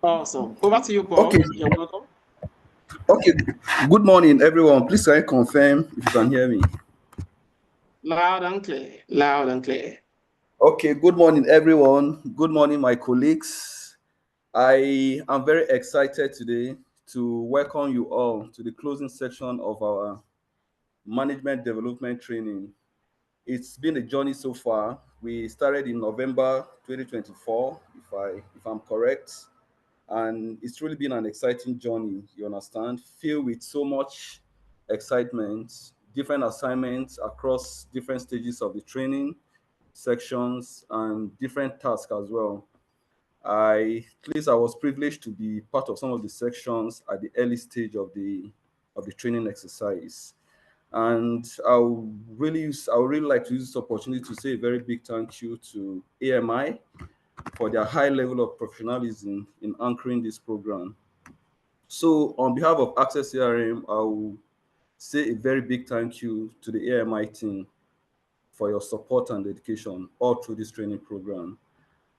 Awesome. Over to you, Okay, Paul. You're welcome. okay. Good morning, everyone. Please can you confirm if you can hear me? Loud and clear. Loud and clear. Okay, good morning, everyone. Good morning, my colleagues. I am very excited today to welcome you all to the closing section of our management development training. It's been a journey so far. We started in November 2024, if I'm correct, and it's really been an exciting journey, you understand, filled with so much excitement, different assignments across different stages of the training sections and different tasks as well. I was privileged to be part of some of the sections at the early stage of the training exercise. And I would really like to use this opportunity to say a very big thank you to AMI for their high level of professionalism in anchoring this program. So, on behalf of Access CRM, I will say a very big thank you to the AMI team for your support and dedication all through this training program.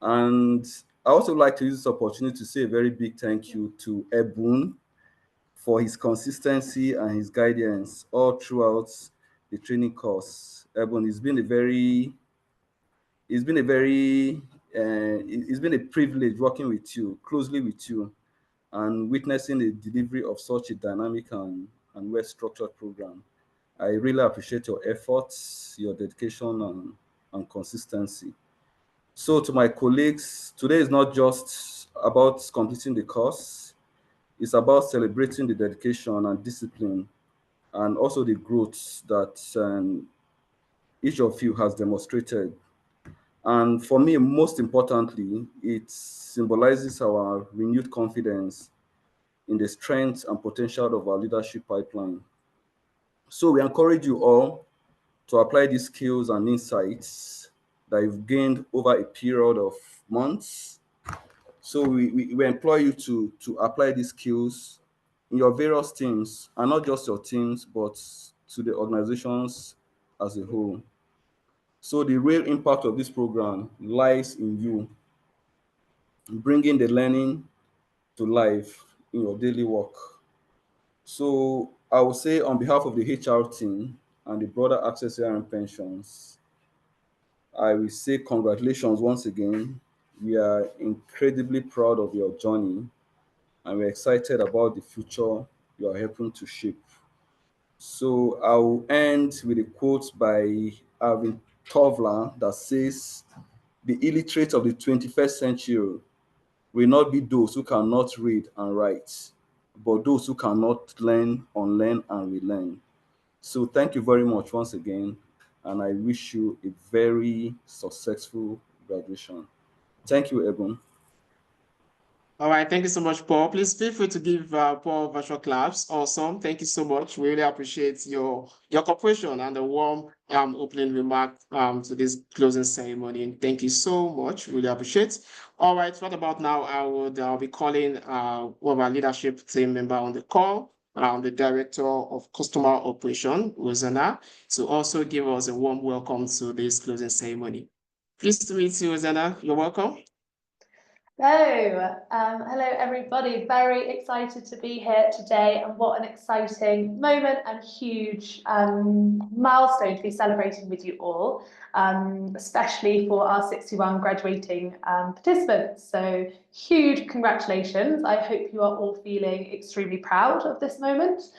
And I also like to use this opportunity to say a very big thank you to Ebun for his consistency and his guidance all throughout the training course. Ebun, it's been a privilege working with you, closely with you, and witnessing the delivery of such a dynamic and well-structured program. I really appreciate your efforts, your dedication, and consistency. So, to my colleagues, today is not just about completing the course, it's about celebrating the dedication and discipline and also the growth that each of you has demonstrated. And for me, most importantly, it symbolizes our renewed confidence in the strength and potential of our leadership pipeline. So we encourage you all to apply these skills and insights that you've gained over a period of months. So we employ you to apply these skills in your various teams, and not just your teams, but to the organizations as a whole. So the real impact of this program lies in you bringing the learning to life in your daily work. So I will say on behalf of the HR team and the broader Access and Pensions, I will say congratulations once again. We are incredibly proud of your journey and we're excited about the future you are helping to shape. So I'll end with a quote by Alvin Toffler that says, "The illiterate of the 21st century will not be those who cannot read and write, but those who cannot learn, unlearn, and relearn." So thank you very much once again, and I wish you a very successful graduation. Thank you, Eben. All right. Thank you so much, Paul. Please feel free to give Paul virtual claps. Awesome. Thank you so much. We really appreciate your cooperation and the warm opening remark to this closing ceremony. Thank you so much. Really appreciate. All right. What about now? I'll be calling one of our leadership team member on the call, the Director of Customer Operation, Rosanna, to also give us a warm welcome to this closing ceremony. Pleased to meet you, Rosanna. You're welcome. Hello everybody. Very excited to be here today, and what an exciting moment and huge milestone to be celebrating with you all, especially for our 61 graduating participants. So huge congratulations. I hope you are all feeling extremely proud of this moment.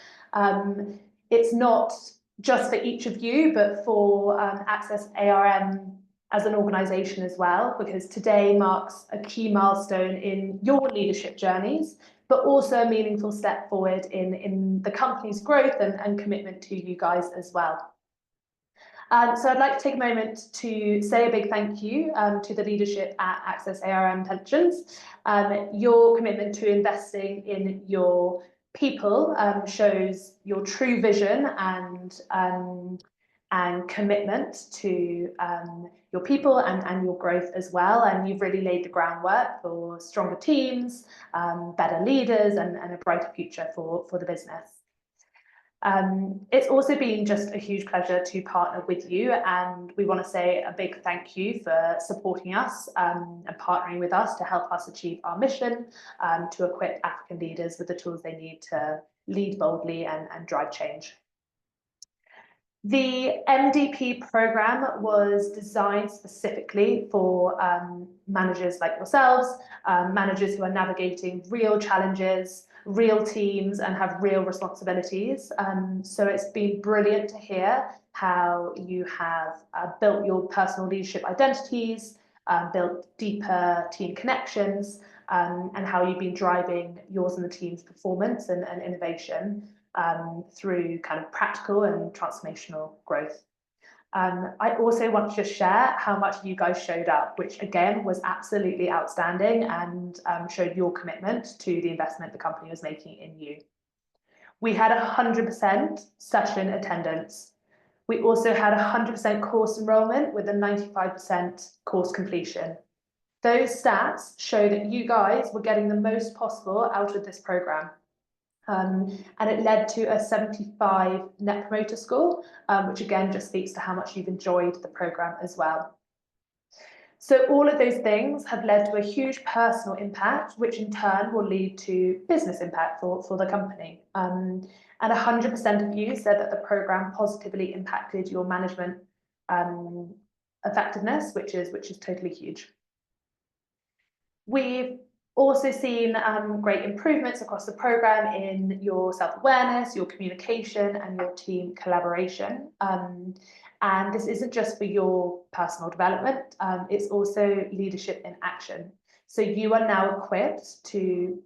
It's not just for each of you, but for Access ARM as an organisation as well, because today marks a key milestone in your leadership journeys, but also a meaningful step forward in the company's growth and commitment to you guys as well. So I'd like to take a moment to say a big thank you to the leadership at Access ARM Pensions. Your commitment to investing in your people shows your true vision and commitment to your people and your growth as well. And you've really laid the groundwork for stronger teams, better leaders, and a brighter future for the business. It's also been just a huge pleasure to partner with you, and we want to say a big thank you for supporting us and partnering with us to help us achieve our mission to equip African leaders with the tools they need to lead boldly and drive change. The MDP program was designed specifically for managers like yourselves, managers who are navigating real challenges, real teams, and have real responsibilities. So it's been brilliant to hear how you have built your personal leadership identities, built deeper team connections, and how you've been driving yours and the team's performance and innovation through kind of practical and transformational growth. I also want to just share how much you guys showed up, which again was absolutely outstanding and showed your commitment to the investment the company was making in you. We had 100% session attendance. We also had 100% course enrollment with a 95% course completion. Those stats show that you guys were getting the most possible out of this program. And it led to a 75 Net Promoter Score, which again just speaks to how much you've enjoyed the program as well. So all of those things have led to a huge personal impact, which in turn will lead to business impact for the company. And 100% of you said that the program positively impacted your management effectiveness, which is totally huge. We've also seen great improvements across the program in your self-awareness, your communication, and your team collaboration. And this isn't just for your personal development, it's also leadership in action. So you are now equipped to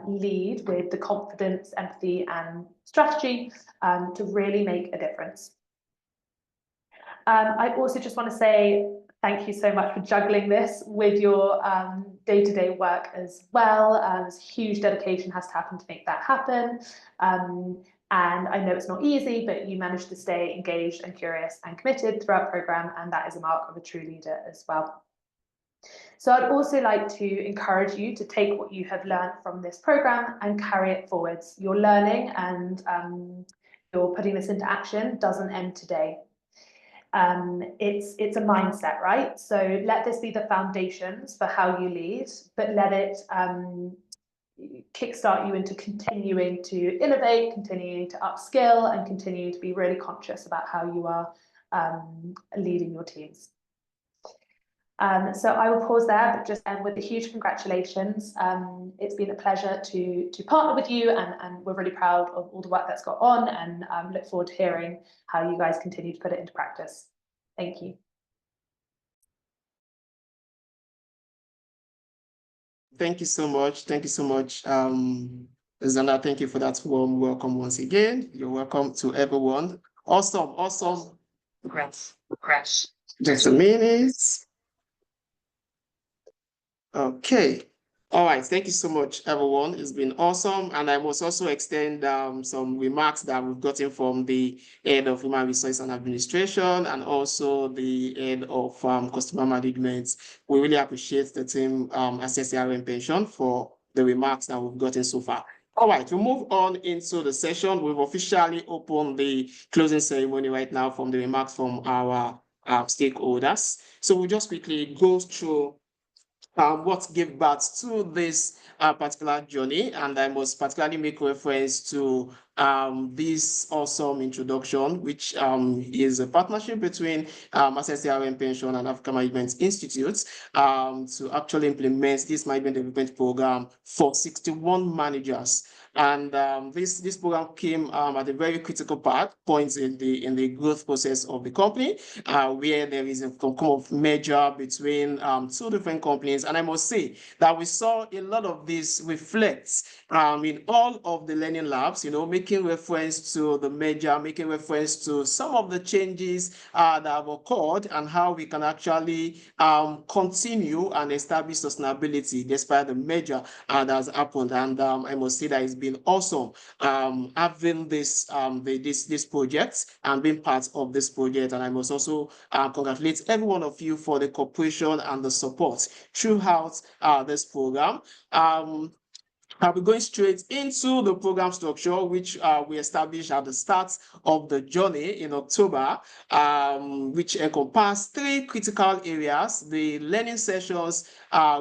lead with the confidence, empathy, and strategy to really make a difference. I also just want to say thank you so much for juggling this with your day-to-day work as well. There's huge dedication has to happen to make that happen. And I know it's not easy, but you managed to stay engaged and curious and committed throughout the program, and that is a mark of a true leader as well. So I'd also like to encourage you to take what you have learned from this program and carry it forwards. Your learning and your putting this into action doesn't end today. It's a mindset, right? So let this be the foundations for how you lead, but let it kickstart you into continuing to innovate, continuing to upskill, and continuing to be really conscious about how you are leading your teams. So I will pause there, but just end with a huge congratulations. It's been a pleasure to partner with you, and we're really proud of all the work that's got on, and look forward to hearing how you guys continue to put it into practice. Thank you. Thank you so much. Thank you so much, Zana. Thank you for that warm welcome once again. You're welcome to everyone. Awesome, awesome. Crash. Just a minute. Okay. All right. Thank you so much, everyone. It's been awesome. And I must also extend some remarks that we've gotten from the head of Human Resources and Administration and also the head of Customer Management. We really appreciate the team SSRM Pension for the remarks that we've gotten so far. All right, we move on into the session. We've officially opened the closing ceremony right now from the remarks from our stakeholders. So we'll just quickly go through what gave birth to this particular journey, and I must particularly make reference to this awesome introduction, which is a partnership between SSRM Pension and African Management Institute to actually implement this management development program for 61 managers. And this program came at a very critical point in the growth process of the company, where there is a kind of merger between two different companies. And I must say that we saw a lot of this reflects in all of the learning labs, making reference to the merger, making reference to some of the changes that have occurred and how we can actually continue and establish sustainability despite the merger that has happened. And I must say that it's been awesome having this project and being part of this project. And I must also congratulate every one of you for the cooperation and the support throughout this program. I'll be going straight into the program structure, which we established at the start of the journey in October, which encompass 3 critical areas: the learning sessions,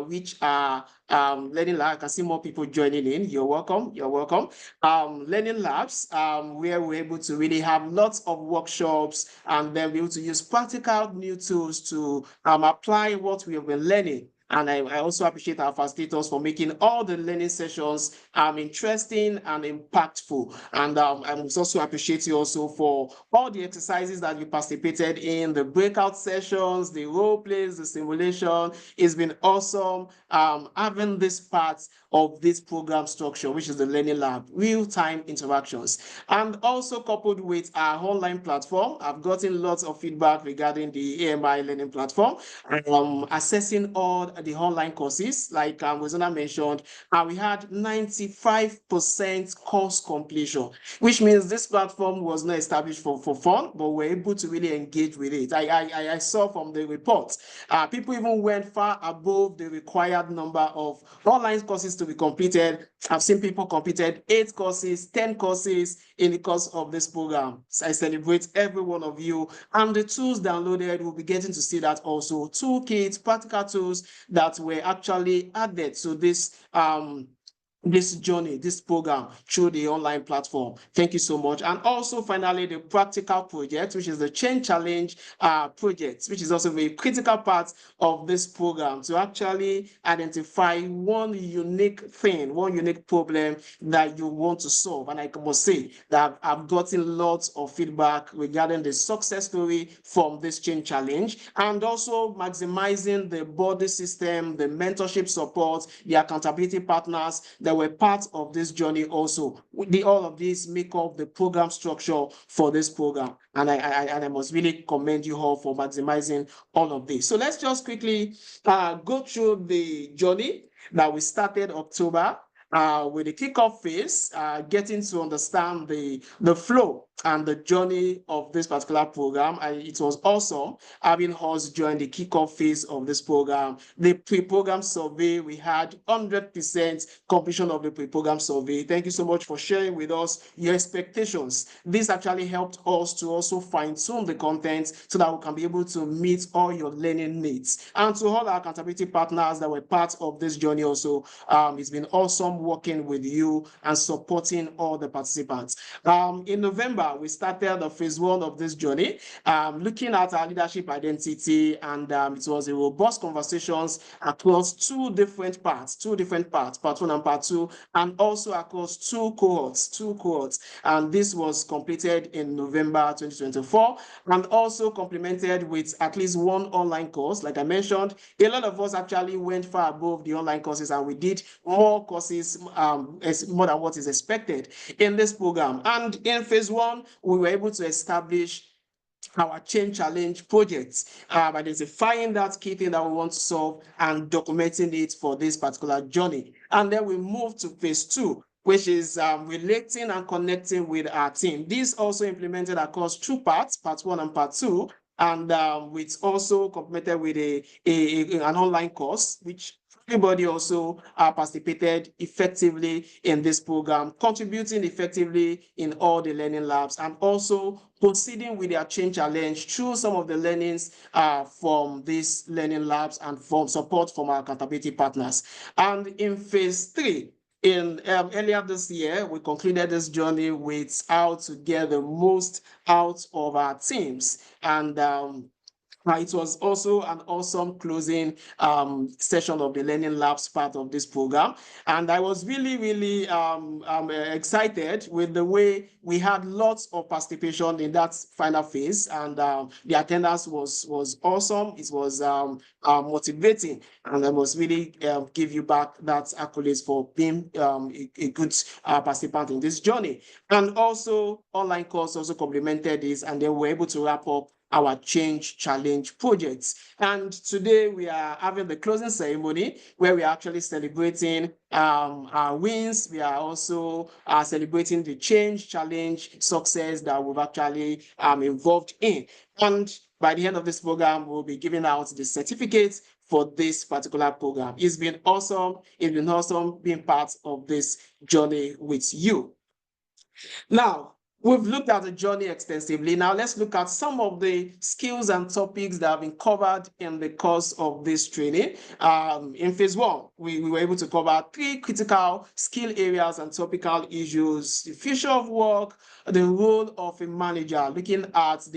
which are learning lab. I can see more people joining in. You're welcome. You're welcome. Learning labs, where we're able to really have lots of workshops and then be able to use practical new tools to apply what we have been learning. And I also appreciate our facilitators for making all the learning sessions interesting and impactful. And I must also appreciate you also for all the exercises that you participated in, the breakout sessions, the role plays, the simulation. It's been awesome having this part of this program structure, which is the learning lab, real-time interactions. And also coupled with our online platform, I've gotten lots of feedback regarding the AMI learning platform, assessing all the online courses. Like Rosanna mentioned, we had 95% course completion, which means this platform was not established for fun, but we're able to really engage with it. I saw from the reports, people even went far above the required number of online courses to be completed. I've seen people completed 8 courses, 10 courses in the course of this program. So I celebrate every one of you. And the tools downloaded, we'll be getting to see that also. Toolkits, practical tools that were actually added to this journey, this program through the online platform. Thank you so much. And also finally, the practical project, which is the Change Challenge project, which is also a very critical part of this program to actually identify one unique thing, one unique problem that you want to solve. And I must say that I've gotten lots of feedback regarding the success story from this Change Challenge, and also maximizing the body system, the mentorship support, the accountability partners that were part of this journey also. All of these make up the program structure for this program. And I must really commend you all for maximizing all of this. So let's just quickly go through the journey that we started October with the kickoff phase, getting to understand the flow and the journey of this particular program. It was awesome having us join the kickoff phase of this program. The pre-program survey, we had 100% completion of the pre-program survey. Thank you so much for sharing with us your expectations. This actually helped us to also fine-tune the content so that we can be able to meet all your learning needs. And to all our accountability partners that were part of this journey also, it's been awesome working with you and supporting all the participants. In November, we started the phase 1 of this journey, looking at our leadership identity, and it was a robust conversations across 2 different parts, part 1 and part 2, and also across 2 cohorts. And this was completed in November 2024, and also complemented with at least 1 online course. Like I mentioned, a lot of us actually went far above the online courses, and we did more courses, more than what is expected in this program. And in phase 1, we were able to establish our Change Challenge projects, identifying that key thing that we want to solve and documenting it for this particular journey. And then we move to phase 2, which is relating and connecting with our team. This also implemented across 2 parts, part 1 and part 2, and it's also complemented with an online course, which everybody also participated effectively in this program, contributing effectively in all the learning labs, and also proceeding with their Change Challenge through some of the learnings from these learning labs and from support from our accountability partners. And in phase 3, earlier this year, we concluded this journey with how to get the most out of our teams. And it was also an awesome closing session of the Learning Labs part of this program. And I was really excited with the way we had lots of participation in that final phase. And the attendance was awesome. It was motivating. And I must really give you back that accolades for being a good participant in this journey. And also, online course also complemented this, and then we were able to wrap up our Change Challenge projects. And today we are having the closing ceremony where we are actually celebrating our wins. We are also celebrating the Change Challenge success that we've actually involved in. And by the end of this program, we'll be giving out the certificates for this particular program. It's been awesome. It's been awesome being part of this journey with you. Now, we've looked at the journey extensively. Now, let's look at some of the skills and topics that have been covered in the course of this training. In phase one, we were able to cover 3 critical skill areas and topical issues: the future of work, the role of a manager, looking at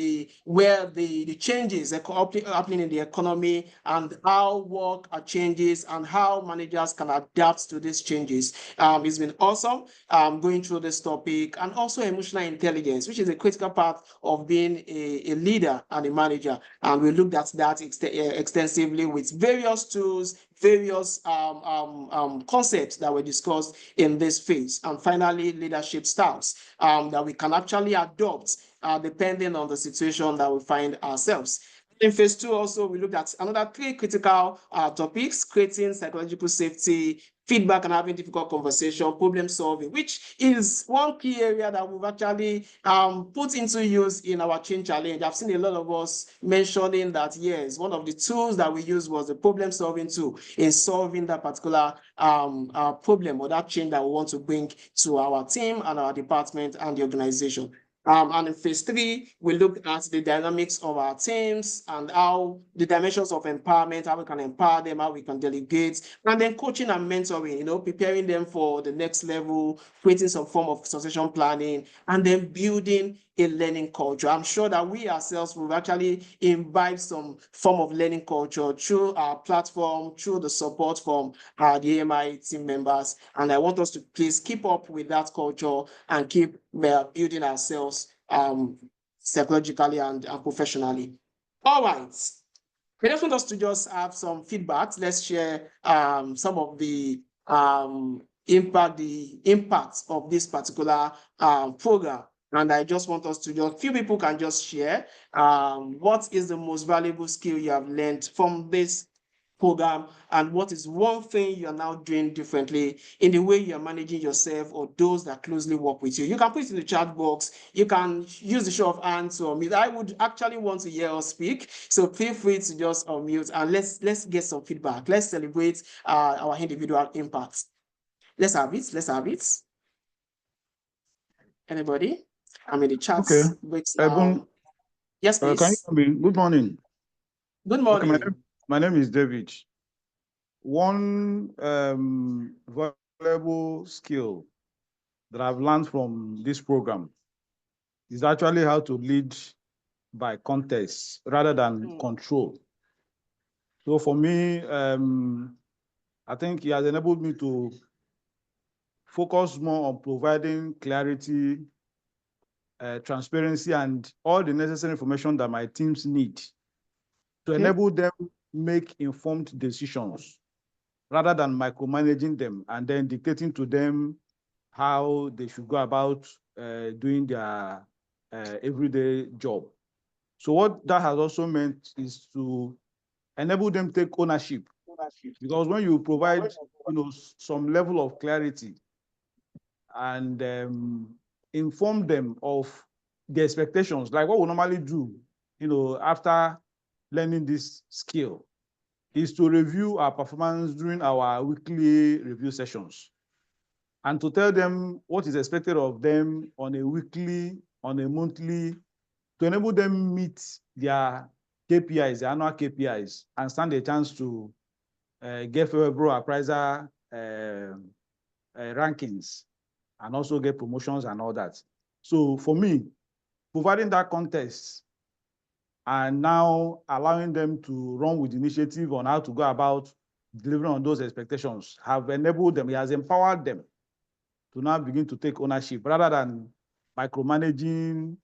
where the changes are happening in the economy and how work changes and how managers can adapt to these changes. It's been awesome going through this topic, and also emotional intelligence, which is a critical part of being a leader and a manager. And we looked at that extensively with various tools, various concepts that were discussed in this phase. And finally, leadership styles that we can actually adopt depending on the situation that we find ourselves. In phase 2 also, we looked at another 3 critical topics: creating psychological safety, feedback and having difficult conversation, problem solving, which is one key area that we've actually put into use in our change challenge. I've seen a lot of us mentioning that, yes, one of the tools that we used was the problem solving tool in solving that particular problem or that change that we want to bring to our team and our department and the organization. And in phase 3, we look at the dynamics of our teams and how the dimensions of empowerment, how we can empower them, how we can delegate, and then coaching and mentoring, preparing them for the next level, creating some form of succession planning, and then building a learning culture. I'm sure that we ourselves will actually imbibe some form of learning culture through our platform, through the support from the AMI team members. And I want us to please keep up with that culture and keep building ourselves psychologically and professionally. All right. I just want us to just have some feedback. Let's share some of the impact of this particular program. And I just want us to few people can just share what is the most valuable skill you have learned from this program, and what is one thing you are now doing differently in the way you are managing yourself or those that closely work with you. You can put it in the chat box. You can use the show of hands to unmute. I would actually want to hear us speak, so feel free to just unmute and let's get some feedback. Let's celebrate our individual impacts. Let's have it. Anybody? I'm in the chat. Okay. Yes, please. Can you come in? Good morning. Good morning. Okay, my name is David. One valuable skill that I've learned from this program is actually how to lead by context rather than control. So for me, I think it has enabled me to focus more on providing clarity, transparency, and all the necessary information that my teams need to enable them make informed decisions rather than micromanaging them and then dictating to them how they should go about doing their everyday job. So what that has also meant is to enable them take ownership, because when you provide some level of clarity and inform them of the expectations, like what we normally do, after learning this skill, is to review our performance during our weekly review sessions and to tell them what is expected of them on a weekly, on a monthly, to enable them meet their KPIs, their annual KPIs, and stand a chance to get favorable appraiser rankings and also get promotions and all that. So for me, providing that context and now allowing them to run with initiative on how to go about delivering on those expectations have enabled them, it has empowered them to now begin to take ownership rather than micromanaging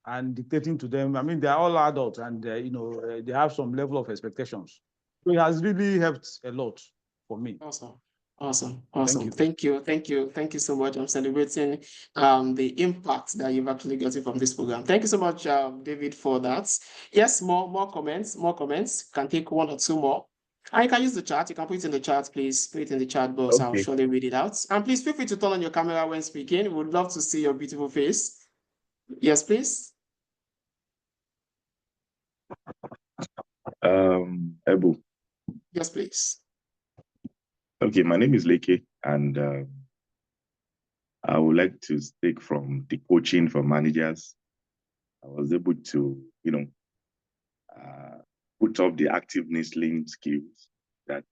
and dictating to them. I mean, they're all adults and, they have some level of expectations. So it has really helped a lot for me. Awesome. Thank you so much. I'm celebrating the impact that you've actually gotten from this program. Thank you so much, David, for that. Yes, more comments. Can take 1 or 2 more. And you can use the chat. You can put it in the chat, please. Put it in the chat box. Okay. I'll surely read it out. And please feel free to turn on your camera when speaking. We would love to see your beautiful face. Yes, please. Ebu. Yes, please. Okay, my name is Leke, and I would like to take from the coaching for managers. I was able to, put up the active listening skills that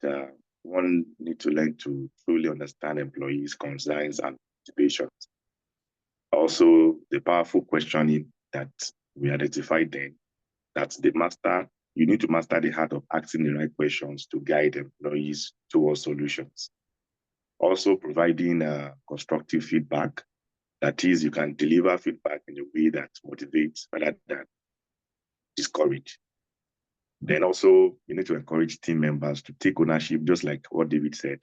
one need to learn to truly understand employees' concerns and motivations. Also, the powerful questioning that we identified then, that you need to master the art of asking the right questions to guide employees towards solutions. Also, providing constructive feedback. That is, you can deliver feedback in a way that motivates rather than discourage. Then also, you need to encourage team members to take ownership, just like what David said,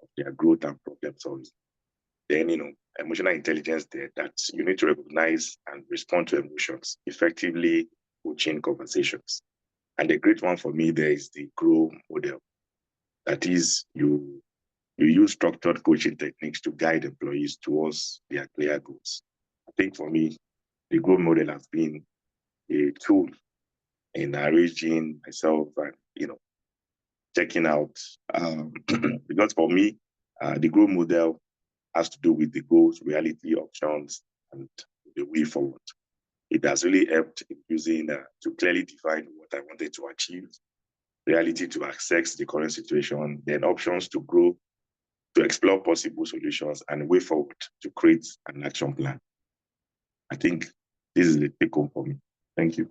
of their growth and problem solving. Then, emotional intelligence there, that you need to recognize and respond to emotions, effectively coaching conversations. And the great one for me there is the grow model. That is, you use structured coaching techniques to guide employees towards their clear goals. I think for me, the grow model has been a tool in arranging myself and, checking out. Because for me, the grow model has to do with the goals, reality, options, and the way forward. It has really helped in using to clearly define what I wanted to achieve, reality to assess the current situation, then options to grow, to explore possible solutions, and way forward to create an action plan. I think this is the take home for me. Thank you.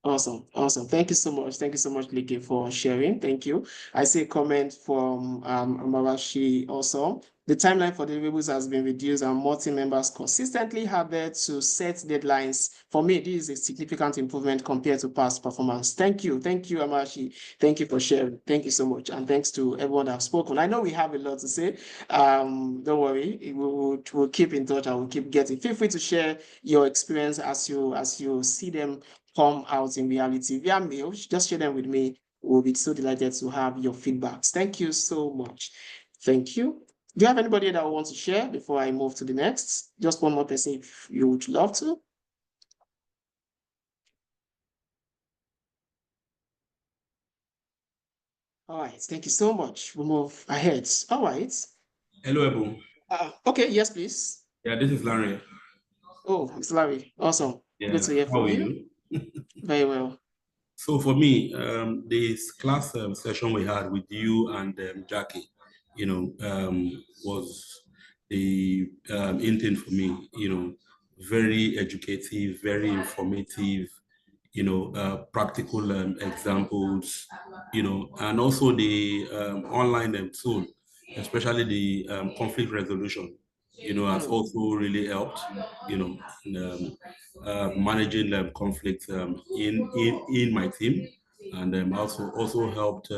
Awesome. Thank you so much. Thank you so much, Leke, for sharing. Thank you. I see a comment from Amarashi also. The timeline for deliverables has been reduced and more team members consistently have to set deadlines. For me, this is a significant improvement compared to past performance. Thank you, Amarashi. Thank you for sharing. Thank you so much. And thanks to everyone that has spoken. I know we have a lot to say. Don't worry, we'll keep in touch and we'll keep getting. Feel free to share your experience as you see them come out in reality via mail. Just share them with me. We'll be so delighted to have your feedbacks. Thank you so much. Thank you. Do you have anybody that wants to share before I move to the next? Just one more person if you would love to. All right, thank you so much. We'll move ahead. All right. Hello, Ebu. Okay, yes, please. Yeah, this is Larry. Oh, it's Larry. Awesome. Yeah, good to hear from you. Very well. So for me, this class session we had with you and Jackie, was the intent for me, very educative, very informative, practical examples, and also the online tool, especially the conflict resolution, has also really helped, in, managing conflict in my team, and also helped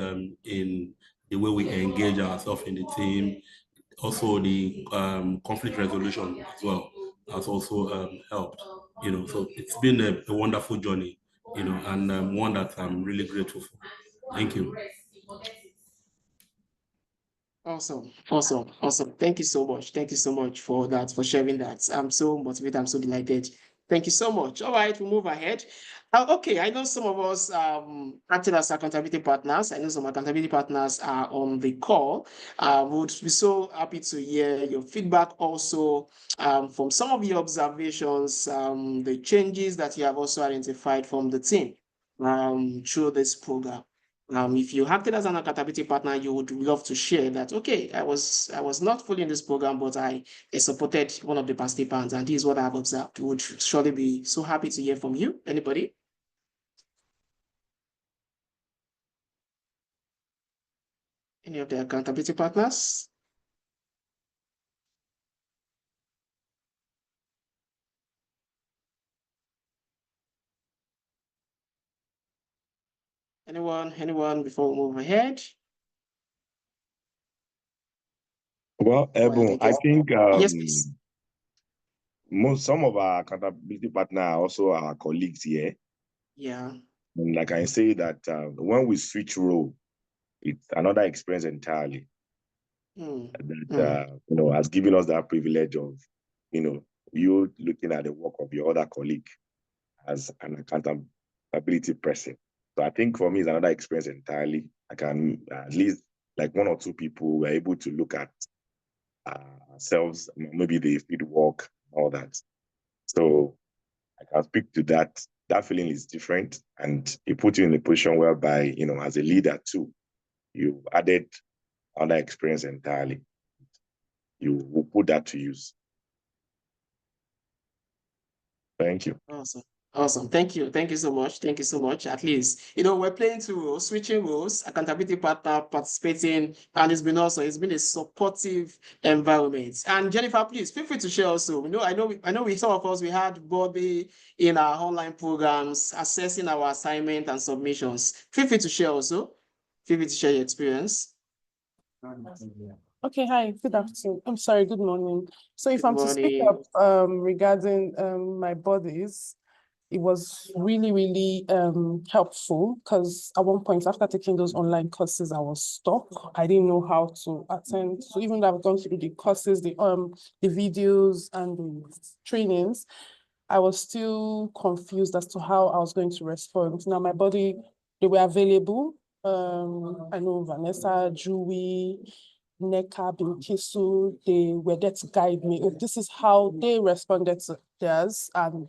in the way we engage ourselves in the team. Also, the conflict resolution as well has also helped. So it's been a wonderful journey, and one that I'm really grateful for. Thank you. Awesome. Thank you so much. Thank you so much for that, for sharing that. I'm so motivated. I'm so delighted. Thank you so much. All right, we'll move ahead. Okay, I know some of us acted as accountability partners. I know some accountability partners are on the call. Would be so happy to hear your feedback also from some of your observations, the changes that you have also identified from the team through this program. If you acted as an accountability partner, you would love to share that, okay, I was not fully in this program, but I supported one of the participants, and this is what I've observed. Would surely be so happy to hear from you. Anybody? Any of the accountability partners? Anyone before we move ahead? Well, Ebu, I think yes, please. some of our accountability partners are also our colleagues here. Yeah. And like I say that when we switch role, it's another experience entirely. That has given us that privilege of, you looking at the work of your other colleague as an accountability person. So I think for me, it's another experience entirely. I can at least like 1 or 2 people were able to look at ourselves, maybe the feed work, all that. So I can speak to that. That feeling is different, and it puts you in a position whereby, as a leader too, you added other experience entirely. You will put that to use. Thank you. Awesome. Awesome. Thank you. Thank you so much. Thank you so much. At least, we're playing 2 roles, switching roles, accountability partner participating, and it's been a supportive environment. And Jennifer, please feel free to share also. I know some of us, we had Bobby in our online programs, assessing our assignment and submissions. Feel free to share also. Feel free to share your experience. Okay, hi, good afternoon. I'm sorry, good morning. So if Good I'm to speak morning. up regarding my bodies, it was really, really helpful, because at one point after taking those online courses, I was stuck. I didn't know how to attend. So even though I've gone through the courses, the videos and the trainings, I was still confused as to how I was going to respond. Now my body, they were available. I know Vanessa, Julie, Neka, Binkisu, they were there to guide me. Oh, this is how they responded to theirs, and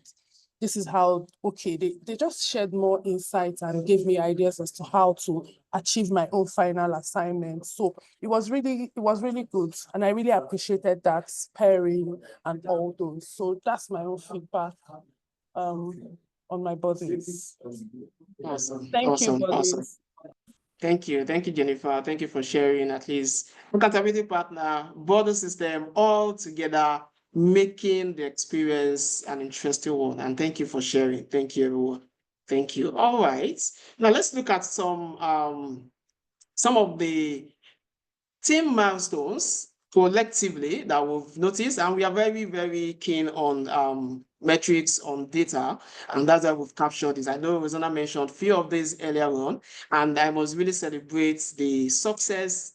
this is how, okay, they just shared more insights and gave me ideas as to how to achieve my own final assignment. So it was really good. And I really appreciated that pairing and all those. So that's my own feedback on my bodies. Awesome. Thank you, Awesome. bodies. Awesome. Thank you. Thank you, Jennifer. Thank you for sharing at least accountability partner, border system, all together, making the experience an interesting one. And thank you for sharing. Thank you, everyone. Thank you. All right. Now let's look at some of the team milestones collectively that we've noticed, and we are very, very keen on metrics, on data, and that's why we've captured this. I know Rosanna mentioned a few of these earlier on, and I must really celebrate the success,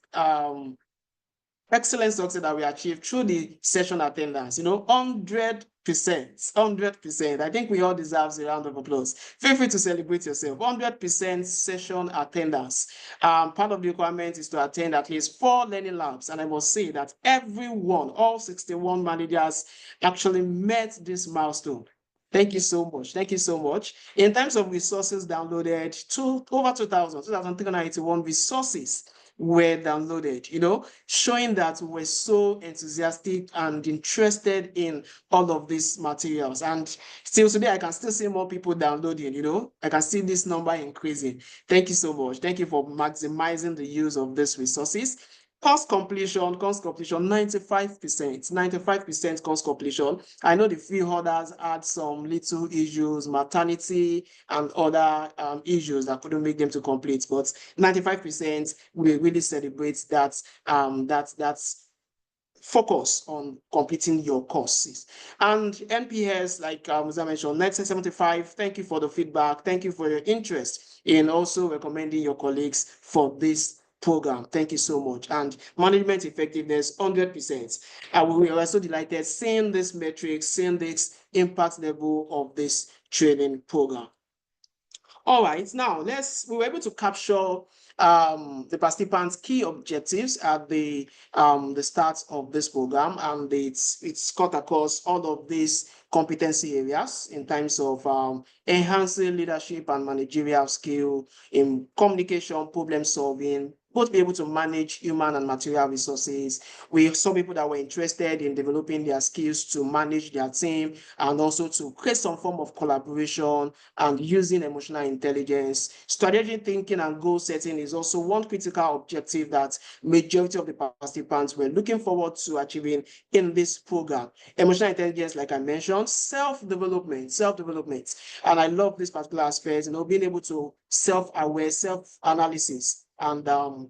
excellent success that we achieved through the session attendance. 100%, 100%. I think we all deserve a round of applause. Feel free to celebrate yourself. 100% session attendance. Part of the requirement is to attend at least 4 learning labs, and I must say that everyone, all 61 managers, actually met this milestone. Thank you so much. Thank you so much. In terms of resources downloaded, over 2,381 resources were downloaded, showing that we're so enthusiastic and interested in all of these materials. And still today, I can still see more people downloading, I can see this number increasing. Thank you so much. Thank you for maximizing the use of these resources. Course completion, 95%, 95% course completion. I know the few others had some little issues, maternity and other issues that couldn't make them to complete, but 95%, we really celebrate that, that's focus on completing your courses. And NPS, like as I mentioned, 1975, thank you for the feedback. Thank you for your interest in also recommending your colleagues for this program. Thank you so much. And management effectiveness, 100%. We are also delighted seeing this metric, seeing this impact level of this training program. All right, now we were able to capture the participants' key objectives at the start of this program, and it's cut across all of these competency areas in terms of enhancing leadership and managerial skill in communication, problem solving, both be able to manage human and material resources. We saw people that were interested in developing their skills to manage their team and also to create some form of collaboration and using emotional intelligence. Strategic thinking and goal setting is also one critical objective that majority of the participants were looking forward to achieving in this program. Emotional intelligence, like I mentioned, self-development. And I love this particular aspect, being able to self-aware, self-analysis. And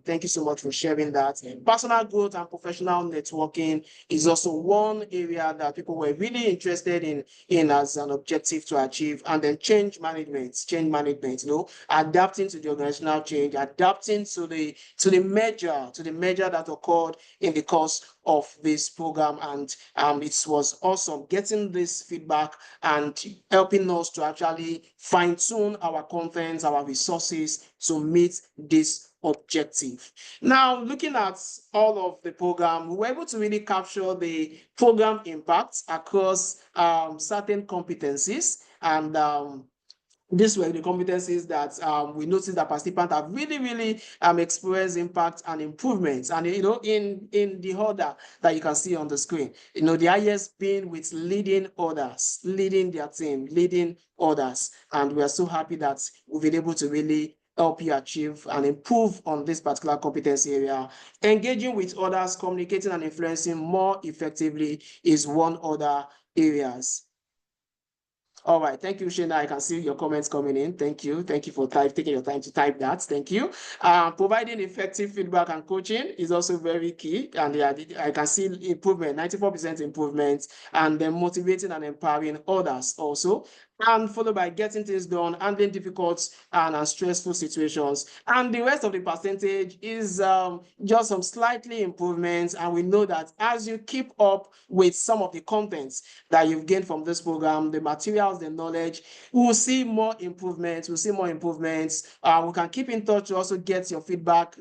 thank you so much for sharing that. Personal growth and professional networking is also one area that people were really interested in as an objective to achieve. And then change management, adapting to the organizational change, adapting to the measure that occurred in the course of this program, and it was awesome getting this feedback and helping us to actually fine-tune our content, our resources to meet this objective. Now, looking at all of the program, we were able to really capture the program impact across certain competencies, and these were the competencies that we noticed that participants have really experienced impact and improvements. And in the order that you can see on the screen, the highest being with leading others, leading their team, leading others. And we are so happy that we've been able to really help you achieve and improve on this particular competency area. Engaging with others, communicating and influencing more effectively is one other areas. All right, thank you, Shana. I can see your comments coming in. Thank you. Thank you for taking your time to type that. Thank you. Providing effective feedback and coaching is also very key. And I can see improvement, 94% improvement, and then motivating and empowering others also. And followed by getting things done, handling difficult and stressful situations. And the rest of the percentage is just some slightly improvements. And we know that as you keep up with some of the contents that you've gained from this program, the materials, the knowledge, we'll see more improvements. We'll see more improvements. We can keep in touch to also get your feedback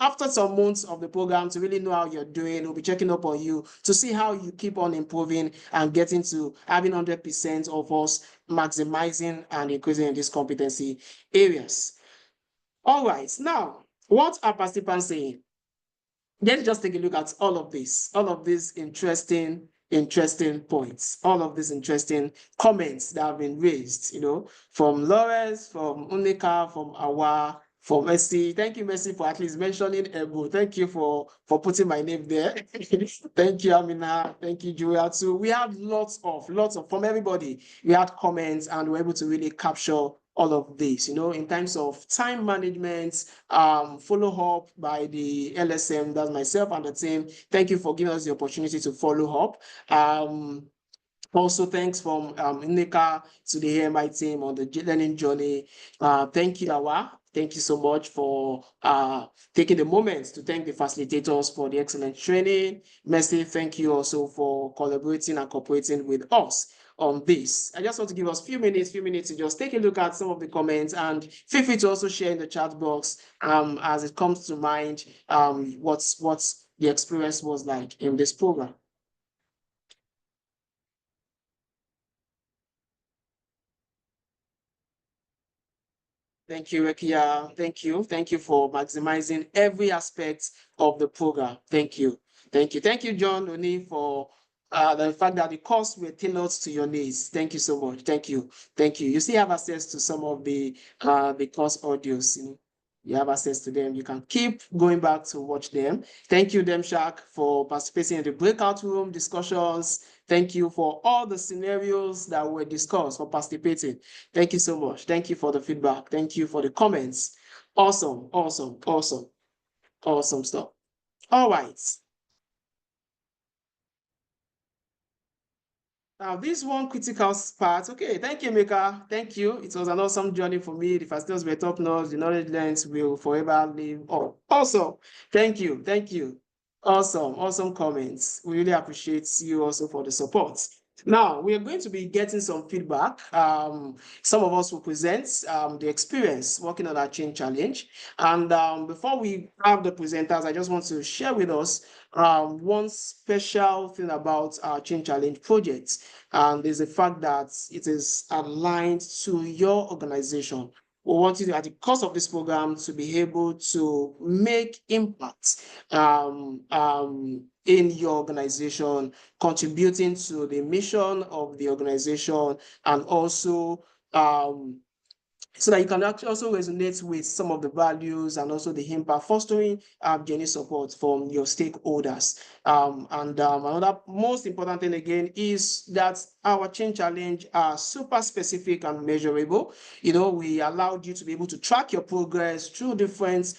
after some months of the program to really know how you're doing. We'll be checking up on you to see how you keep on improving and getting to having 100% of us maximizing and increasing in these competency areas. All right, now, what are participants saying? Let's just take a look at all of these interesting points, all of these interesting comments that have been raised, from Lawrence, from Unika, from Awa, for Mercy. Thank you, Mercy, for at least mentioning Ebo. Thank you for putting my name there. Thank you, Amina. Thank you, Julia, too. We had lots of, from everybody. We had comments and we were able to really capture all of this, in terms of time management, follow up by the LSM, that's myself and the team. Thank you for giving us the opportunity to follow up. Also, thanks from Nika to the AMI team on the learning journey. Thank you, Awa. Thank you so much for taking the moment to thank the facilitators for the excellent training. Mercy, thank you also for collaborating and cooperating with us on this. I just want to give us a few minutes to just take a look at some of the comments, and feel free to also share in the chat box as it comes to mind what's the experience was like in this program. Thank you, Rekia. Thank you. Thank you for maximizing every aspect of the program. Thank you. Thank you. Thank you, John Oni, for the fact that the course were tailored to your needs. Thank you so much. Thank you. Thank you. You still have access to some of the course audios. You have access to them. You can keep going back to watch them. Thank you, Demshak, for participating in the breakout room discussions. Thank you for all the scenarios that were discussed, for participating. Thank you so much. Thank you for the feedback. Thank you for the comments. Awesome, awesome, awesome, awesome stuff. All right. Now, this one critical part. Okay, thank you, Mika. Thank you. It was an awesome journey for me. The facilitators were top notch. The knowledge learned will forever live on. Also, thank you. Thank you. Awesome. Awesome comments. We really appreciate you also for the support. Now, we are going to be getting some feedback. Some of us will present the experience working on our change challenge. And before we have the presenters, I just want to share with us one special thing about our change challenge project. And is the fact that it is aligned to your organization. We want you to, at the course of this program, to be able to make impact in your organization, contributing to the mission of the organization, and also so that you can actually also resonate with some of the values and also the impact, fostering genuine support from your stakeholders. Another most important thing again is that our change challenge are super specific and measurable. We allowed you to be able to track your progress through different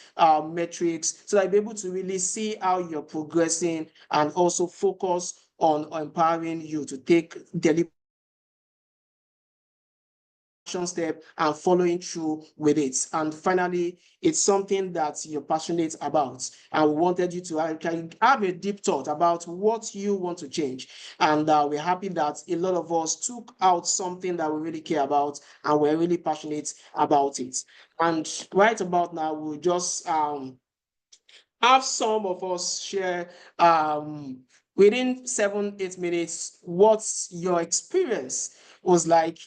metrics, so that you'll be able to really see how you're progressing, and also focus on empowering you to take deliberate action step and following through with it. And finally, it's something that you're passionate about. And we wanted you to have a deep thought about what you want to change. And we're happy that a lot of us took out something that we really care about and we're really passionate about it. And right about now, we'll just have some of us share within 7-8 minutes what's your experience was like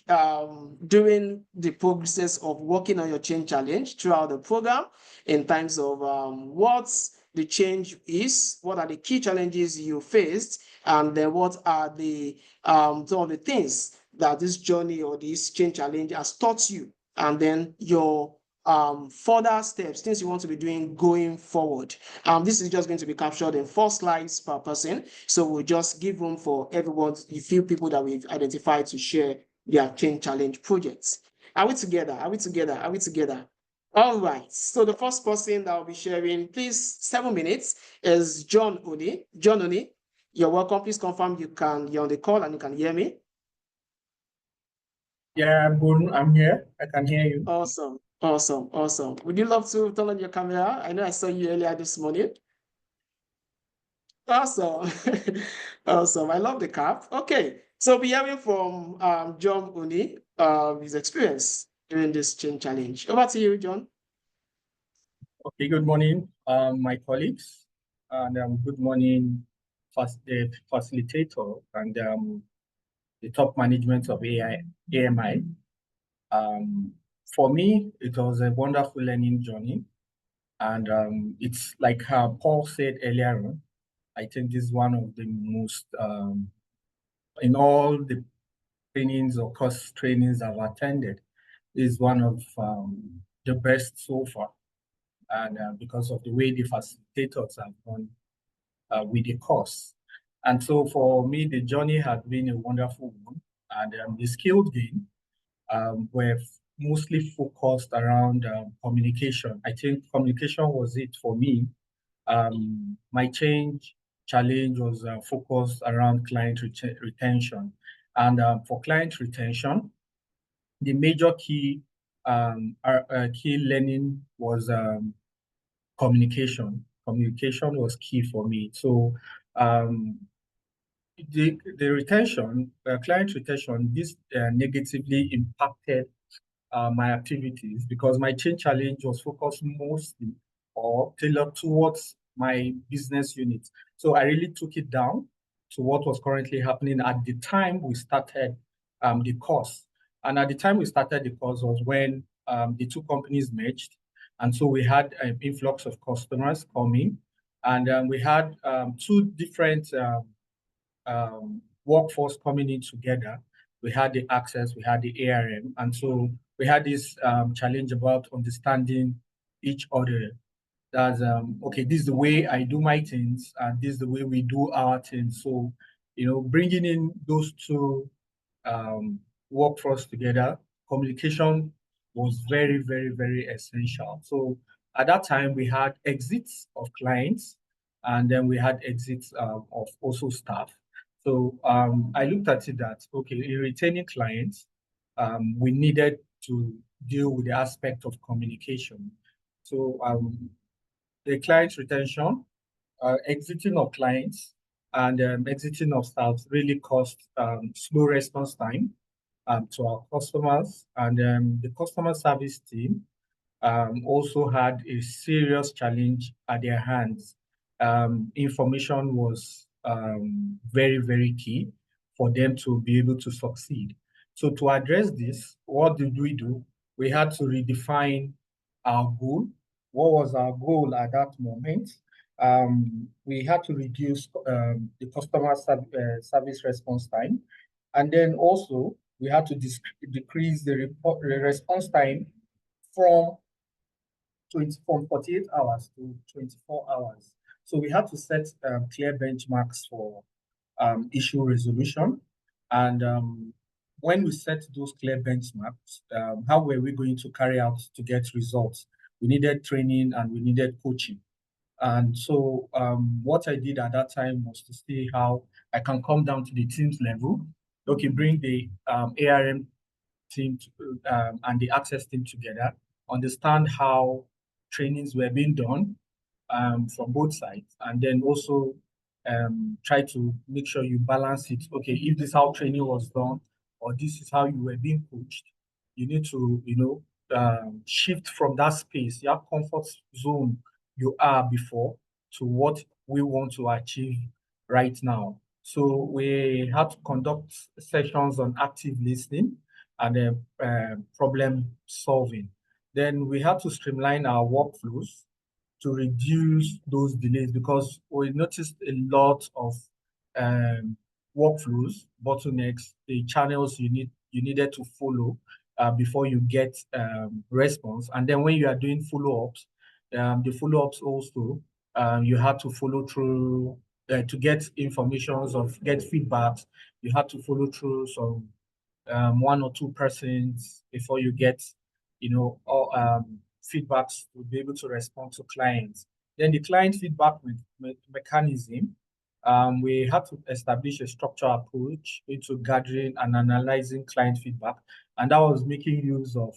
during the process of working on your change challenge throughout the program in terms of what the change is, what are the key challenges you faced, and then what are the some of the things that this journey or this change challenge has taught you, and then your further steps, things you want to be doing going forward. This is just going to be captured in 4 slides per person. So we'll just give room for everyone, a few people that we've identified to share their change challenge projects. Are we together? Are we together? Are we together? All right. So the first person that will be sharing, please, 7 minutes, is John Oni. John Oni, you're welcome. Please confirm you're on the call and you can hear me. Yeah, I'm good. I'm here. I can hear you. Awesome. Awesome. Awesome. Would you love to turn on your camera? I know I saw you earlier this morning. Awesome. Awesome. I love the cap. Okay. So we're hearing from John Uni, his experience during this change challenge. Over to you, John. Okay, good morning, my colleagues, and good morning, the facilitator and the top management of AMI. For me, it was a wonderful learning journey. And it's like Paul said earlier on, I think this is one of the most, in all the trainings or course trainings I've attended, is one of the best so far. And because of the way the facilitators have gone with the course. And so for me, the journey has been a wonderful one. And the skill gain were mostly focused around communication. I think communication was it for me. My change challenge was focused around client retention. And for client retention, the major key learning was communication. Communication was key for me. So the retention, client retention, this negatively impacted my activities because my change challenge was focused mostly or tailored towards my business unit. So I really took it down to what was currently happening at the time we started the course. And at the time we started the course was when the two companies merged. And so we had an influx of customers coming. And we had 2 different workforce coming in together. We had the access, we had the ARM. And so we had this challenge about understanding each other. That's, okay, this is the way I do my things, and this is the way we do our things. So, bringing in those 2 workforce together, communication was very, very, very essential. So at that time, we had exits of clients, and then we had exits of also staff. So I looked at it that, okay, in retaining clients, we needed to deal with the aspect of communication. So the client retention, exiting of clients, and exiting of staff really caused slow response time to our customers. And the customer service team also had a serious challenge at their hands. Information was very, very key for them to be able to succeed. So to address this, what did we do? We had to redefine our goal. What was our goal at that moment? We had to reduce the customer service response time. And then also, we had to decrease the response time from 48 hours to 24 hours. So we had to set clear benchmarks for issue resolution. And when we set those clear benchmarks, how were we going to carry out to get results? We needed training and we needed coaching. And so what I did at that time was to see how I can come down to the team's level. Okay, bring the ARM team and the access team together, understand how trainings were being done from both sides, and then also try to make sure you balance it. Okay, if this is how training was done, or this is how you were being coached, you need to, shift from that space, your comfort zone you are before, to what we want to achieve right now. So we had to conduct sessions on active listening and problem solving. Then we had to streamline our workflows to reduce those delays, because we noticed a lot of um, workflows, bottlenecks, the channels you needed to follow before you get response. And then when you are doing follow-ups, the follow-ups also, you had to follow through to get informations of get feedbacks. You had to follow through some one or two persons before you get, all feedbacks to be able to respond to clients. Then the client feedback mechanism, we had to establish a structured approach into gathering and analyzing client feedback. And that was making use of,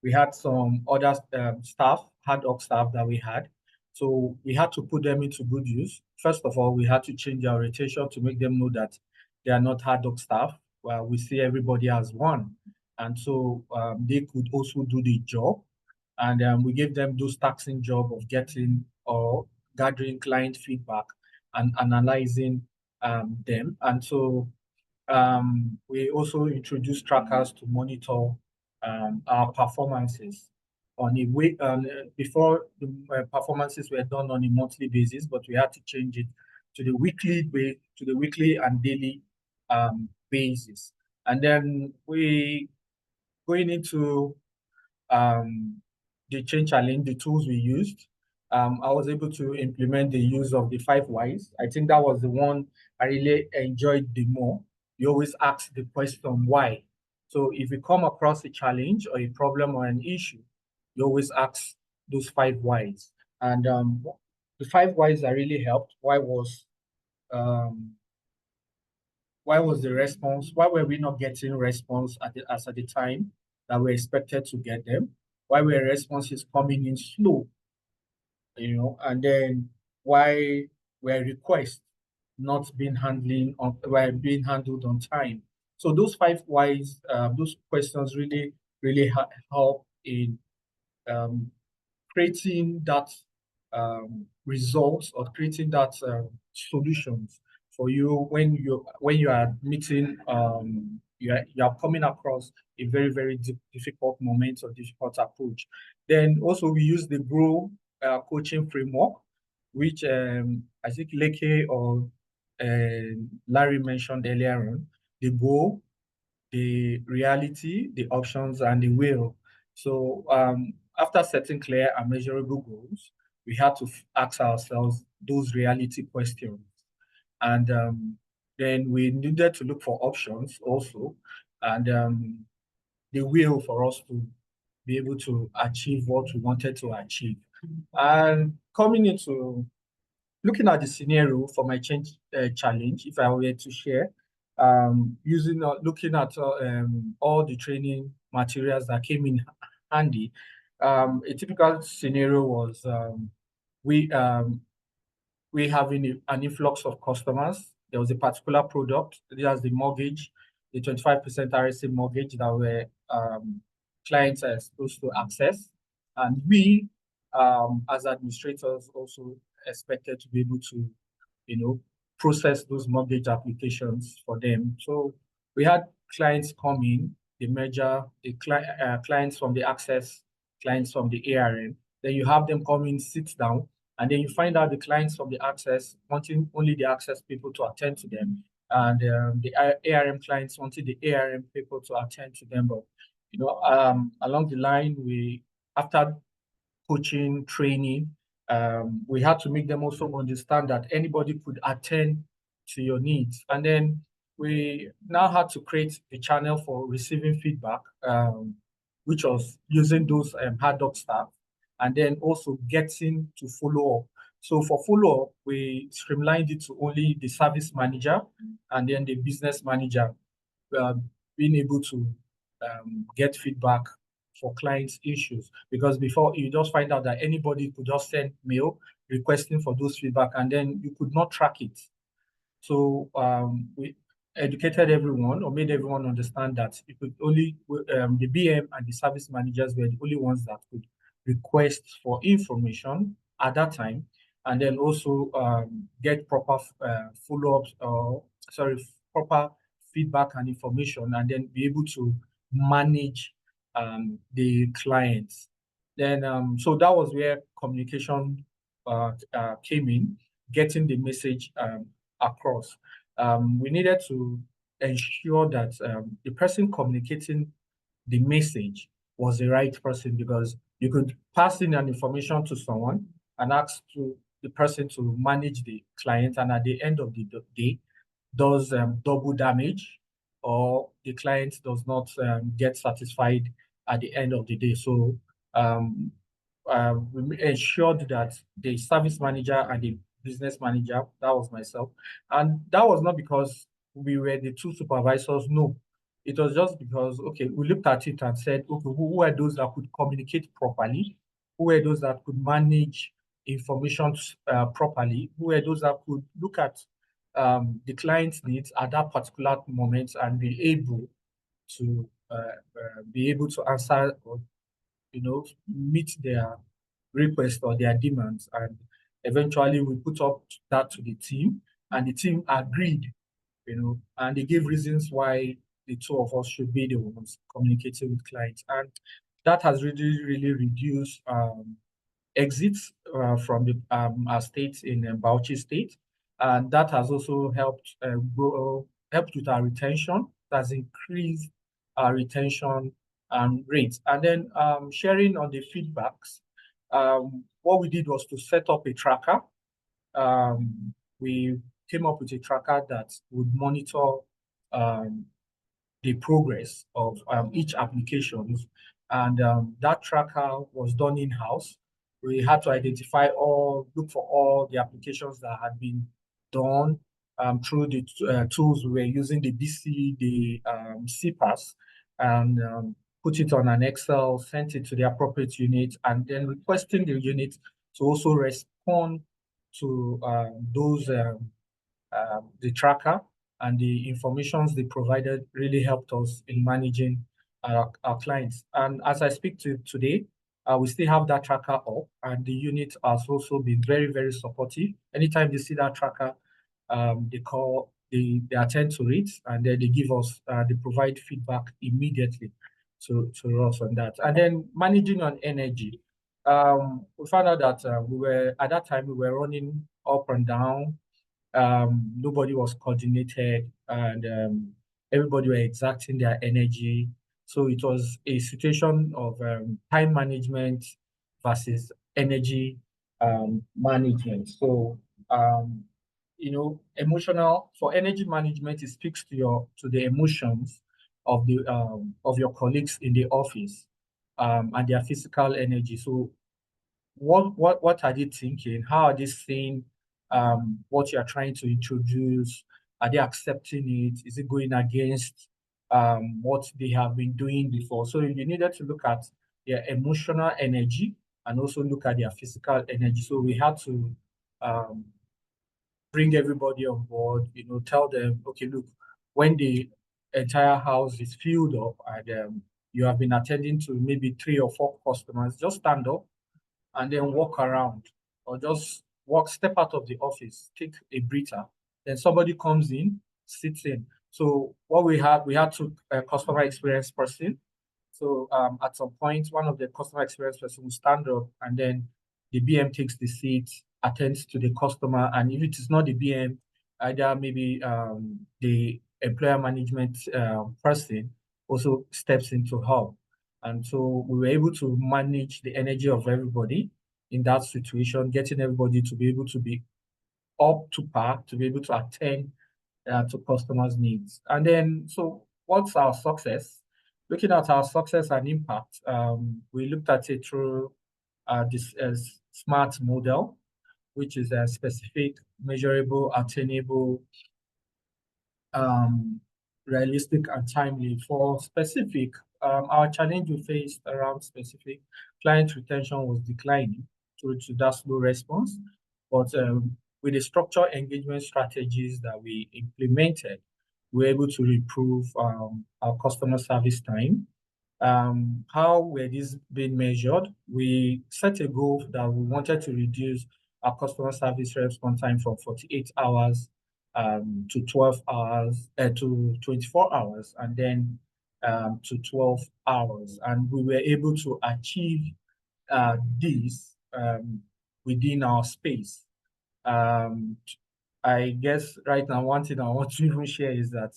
we had some other staff, ad hoc staff that we had. So we had to put them into good use. First of all, we had to change our rotation to make them know that they are not ad hoc staff. Well, we see everybody as one. And so they could also do the job. And we gave them those taxing job of getting or gathering client feedback and analyzing them. And so we also introduced trackers to monitor our performances on a way. Before, the performances were done on a monthly basis, but we had to change it to the weekly and daily basis. And then we going into the change challenge, the tools we used. I was able to implement the use of the 5 whys. I think that was the one I really enjoyed the more. You always ask the question why. So if you come across a challenge or a problem or an issue, you always ask those 5 whys. And the 5 whys that really helped. Why was the response? Why were we not getting response at the time that we expected to get them? Why were responses coming in slow? And then why were requests not being handled on time? So those 5 whys, those questions really help in creating that results or creating that solutions for you when you are meeting you are coming across a very difficult moment or difficult approach. Then also we use the Grow coaching framework, which I think Leke or Larry mentioned earlier on. The goal, the reality, the options, and the will. So after setting clear and measurable goals, we had to ask ourselves those reality questions. And then we needed to look for options also, and the will for us to be able to achieve what we wanted to achieve. And coming into looking at the scenario for my change challenge, if I were to share, looking at all the training materials that came in handy, a typical scenario was we having an influx of customers. There was a particular product, that's the mortgage, the 25% RSA mortgage that were clients are supposed to access. And we, as administrators, also expected to be able to, process those mortgage applications for them. So we had clients come in, the merger, the clients from the access, clients from the ARM. Then you have them come in, sit down, and then you find out the clients from the access wanting only the access people to attend to them, and the ARM clients wanted the ARM people to attend to them. But along the line, after coaching, training, we had to make them also understand that anybody could attend to your needs. And then we now had to create a channel for receiving feedback, which was using those ad hoc staff, and then also getting to follow up. So for follow-up, we streamlined it to only the service manager and then the business manager being able to get feedback for clients' issues, because before you just find out that anybody could just send mail requesting for those feedback, and then you could not track it. So we educated everyone, or made everyone understand that it could only the BM and the service managers were the only ones that could request for information at that time, and then also get proper follow-ups, or proper feedback and information, and then be able to manage the clients. Then so that was where communication came in, getting the message across. We needed to ensure that the person communicating the message was the right person, because you could pass in an information to someone and ask the person to manage the client, and at the end of the day does double damage, or the client does not get satisfied at the end of the day. So we ensured that the service manager and the business manager, that was myself, and that was not because we were the two supervisors, no. It was just because, okay, we looked at it and said, okay, who are those that could communicate properly? Who are those that could manage information properly? Who are those that could look at the client's needs at that particular moment and be able to answer, or meet their request or their demands? And eventually we put up that to the team, and the team agreed, and they gave reasons why the two of us should be the ones communicating with clients. And that has really, really reduced exits from our state in Bauchi State. And that has also helped with our retention. It has increased our retention rates. And then sharing on the feedbacks, what we did was to set up a tracker. We came up with a tracker that would monitor the progress of each application. And that tracker was done in-house. We had to look for all the applications that had been done through the tools. We were using the BC, the CPAS, and put it on an Excel, sent it to the appropriate unit, and then requesting the unit to also respond to the tracker, and the informations they provided really helped us in managing our clients. And as I speak to today, we still have that tracker up, and the unit has also been very, very supportive. Anytime they see that tracker, they attend to it, and then they give us, they provide feedback immediately to us on that. And then managing on energy. We found out that at that time we were running up and down. Nobody was coordinated, and everybody were exacting their energy. So it was a situation of time management versus energy management. So emotional, for energy management, it speaks to the emotions of your colleagues in the office, and their physical energy. So what are they thinking? How are they seeing what you are trying to introduce? Are they accepting it? Is it going against what they have been doing before? So you needed to look at their emotional energy and also look at their physical energy. So we had to bring everybody on board, tell them, okay, look, when the entire house is filled up and you have been attending to maybe 3 or 4 customers, just stand up and then walk around, or just step out of the office, take a breather. Then somebody comes in, sits in. So what we had to customer experience person. So at some point, one of the customer experience person will stand up, and then the BM takes the seat, attends to the customer. And if it is not the BM, either maybe the employer management person also steps in to help. And so we were able to manage the energy of everybody in that situation, getting everybody to be able to be up to par, to be able to attend to customers' needs. And then, so what's our success? Looking at our success and impact, we looked at it through this SMART model, which is a specific, measurable, attainable, realistic, and timely. For specific, our challenge we faced around specific client retention was declining due to that slow response. But with the structured engagement strategies that we implemented, we were able to improve our customer service time. How were these being measured? We set a goal that we wanted to reduce our customer service response time from 48 hours to 12 hours, to 24 hours, and then to 12 hours. And we were able to achieve this within our space. I guess right now, one thing I want to even share is that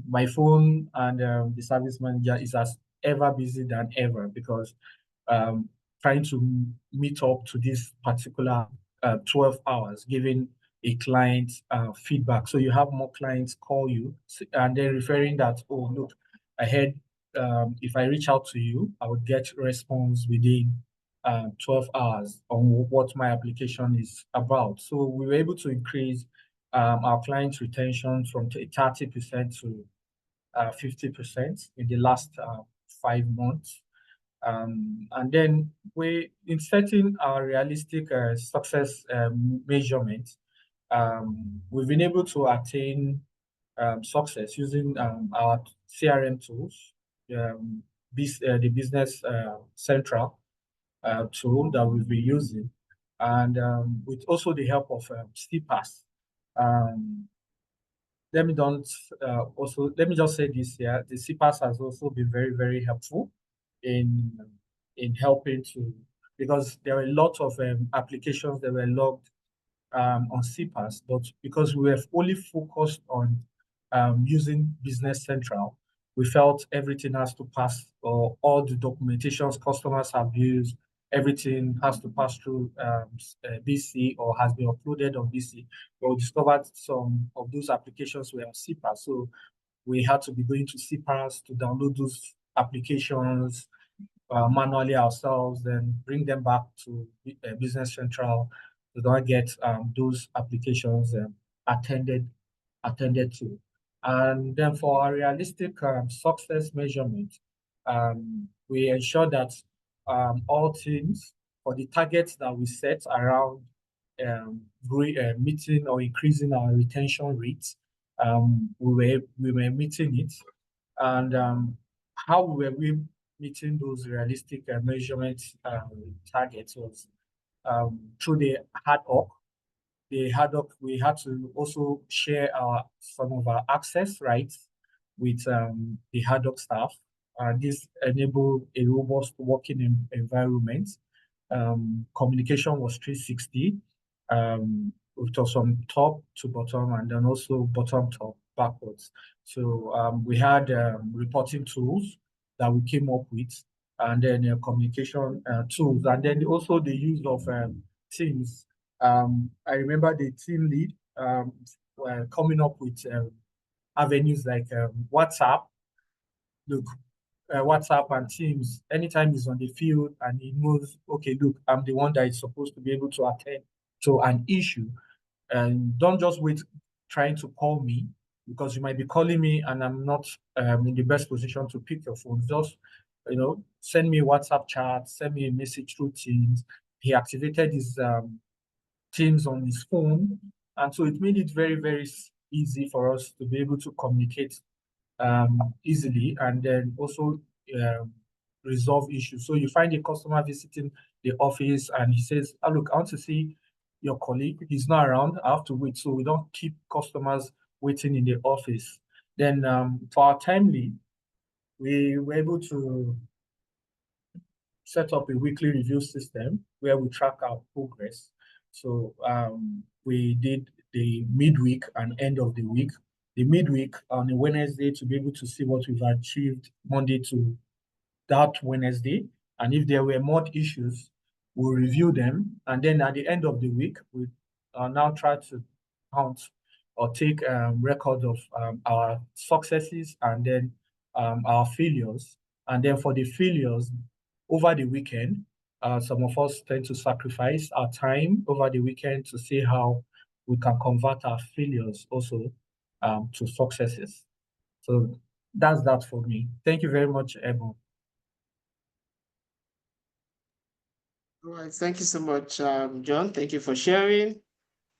my phone and the service manager is as ever busy than ever, because trying to meet up to this particular 12 hours, giving a client feedback. So you have more clients call you and they're referring that, oh, look, I heard if I reach out to you, I would get response within 12 hours on what my application is about. So we were able to increase our client retention from 30% to 50% in the last 5 months. And then in setting our realistic success measurement, we've been able to attain success using our CRM tools, the Business Central tool that we've been using, and with also the help of CPAS. Let me just say this here: the CPAS has also been very, very helpful in helping to, because there were a lot of applications that were logged on CPAS, but because we have only focused on using Business Central, we felt everything has to pass, or all the documentations customers have used, everything has to pass through BC or has been uploaded on BC. We discovered some of those applications were on CPAS, so we had to be going to CPAS to download those applications manually ourselves, then bring them back to Business Central to not get those applications attended to. And then for our realistic success measurement, we ensure that all teams, for the targets that we set around meeting or increasing our retention rates, we were meeting it. And how were we meeting those realistic measurement targets was through the ad hoc. The ad hoc, we had to also share some of our access rights with the ad hoc staff. This enabled a robust working environment. Communication was 360. It was from top to bottom, and then also bottom to backwards. So we had reporting tools that we came up with, and then communication tools, and then also the use of Teams. I remember the team lead coming up with avenues like WhatsApp. Look, WhatsApp and Teams, anytime he's on the field and he knows, okay, look, I'm the one that is supposed to be able to attend to an issue, and don't just wait trying to call me, because you might be calling me and I'm not in the best position to pick your phone. Just, send me a WhatsApp chat, send me a message through Teams. He activated his Teams on his phone, and so it made it very, very easy for us to be able to communicate easily, and then also resolve issues. So you find a customer visiting the office and he says, oh, look, I want to see your colleague. He's not around. I have to wait. So we don't keep customers waiting in the office. Then for our time lead, we were able to set up a weekly review system where we track our progress. So we did the midweek and end of the week. The midweek on a Wednesday to be able to see what we've achieved Monday to that Wednesday. And if there were more issues, we'll review them. And then at the end of the week, we now try to count or take record of our successes and then our failures. And then for the failures, over the weekend, some of us tend to sacrifice our time over the weekend to see how we can convert our failures also to successes. So that's that for me. Thank you very much, Ebon. All right, thank you so much, John. Thank you for sharing.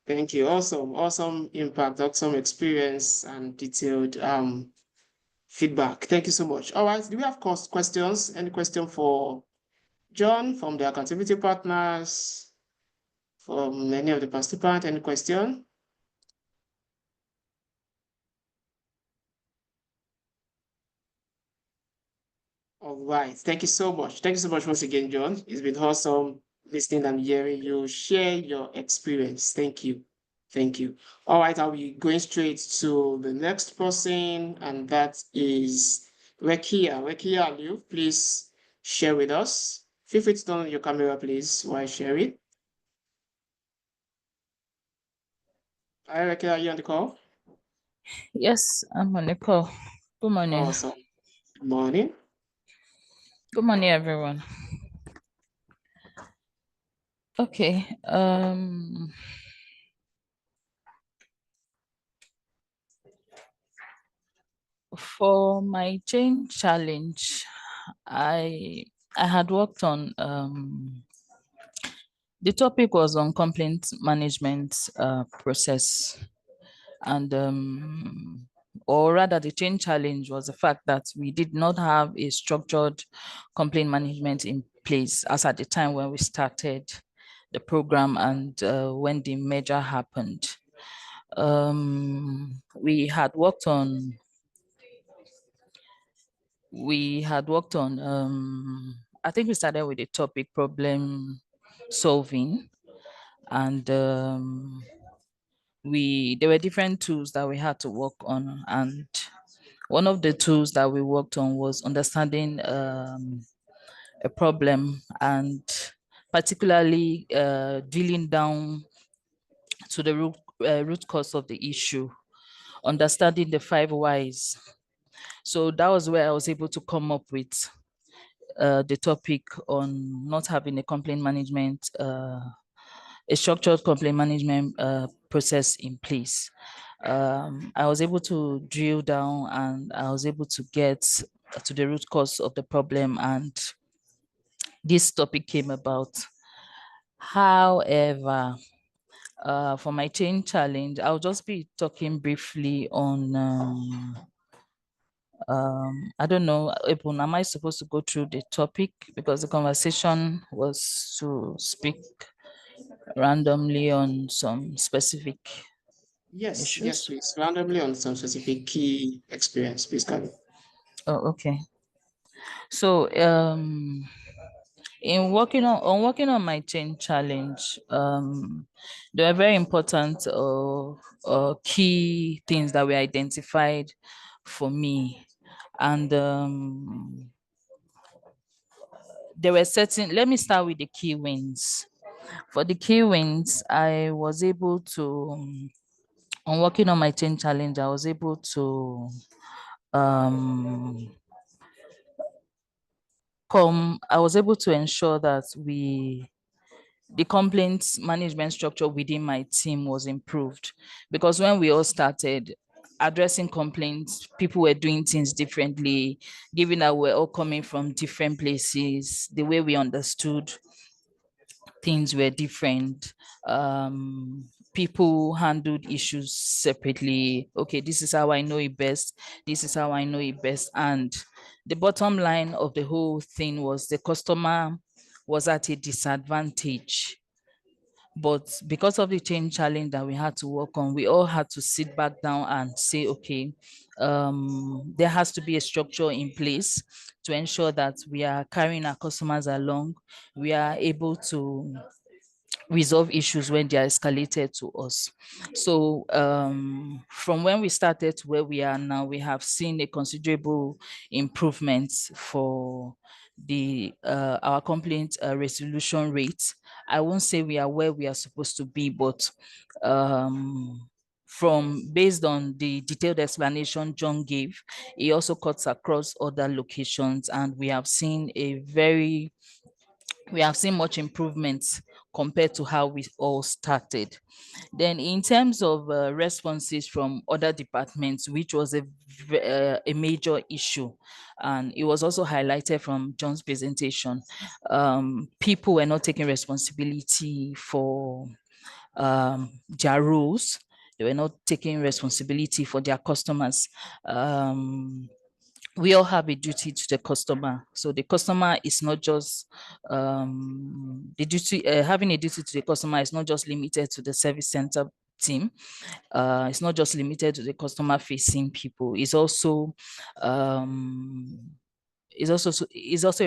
Thank you. Awesome impact, awesome experience, and detailed feedback. Thank you so much. All right, do we have questions? Any question for John from the accountability partners, from any of the participants? Any question? All right. Thank you so much. Thank you so much once again, John. It's been awesome listening and hearing you share your experience. Thank you. Thank you. All right, I'll be going straight to the next person, and that is Rekia. Rekia, Aliu, please share with us. Feel free to turn on your camera, please, while sharing. Hi, Rekia, are you on the call? Yes, I'm on the call. Good morning. Awesome. Good morning. Good morning, everyone. Okay. For my change challenge, I had worked on the topic was on complaint management process, and or rather the change challenge was the fact that we did not have a structured complaint management in place as at the time when we started the program and when the merger happened. We had worked on I think we started with the topic problem solving, and there were different tools that we had to work on, and one of the tools that we worked on was understanding a problem, and particularly drilling down to the root cause of the issue, understanding the 5 whys. So that was where I was able to come up with the topic on not having a complaint management, a structured complaint management process in place. I was able to drill down and I was able to get to the root cause of the problem, and this topic came about. However, for my change challenge, I'll just be talking briefly on I don't know, Ebon, am I supposed to go through the topic? Because the conversation was to speak randomly on some specific Yes, issues. please. Randomly on some specific key experience, please, Kali. Oh, okay. So in working on my change challenge, there are very important key things that we identified for me, and there were certain. Let me start with the key wins. For the key wins, I was able to, on working on my change challenge, I was able to I was able to ensure that the complaints management structure within my team was improved, because when we all started addressing complaints, people were doing things differently, given that we're all coming from different places. The way we understood things were different. People handled issues separately. Okay, this is how I know it best. This is how I know it best. And the bottom line of the whole thing was the customer was at a disadvantage. But because of the change challenge that we had to work on, we all had to sit back down and say, okay, there has to be a structure in place to ensure that we are carrying our customers along. We are able to resolve issues when they are escalated to us. So from when we started to where we are now, we have seen a considerable improvement for our complaint resolution rate. I won't say we are where we are supposed to be, but based on the detailed explanation John gave, he also cuts across other locations, and we have seen much improvement compared to how we all started. Then in terms of responses from other departments, which was a major issue, and it was also highlighted from John's presentation, people were not taking responsibility for their roles. They were not taking responsibility for their customers. We all have a duty to the customer. So the customer is not just the duty, having a duty to the customer is not just limited to the service center team. It's not just limited to the customer facing people. It's also a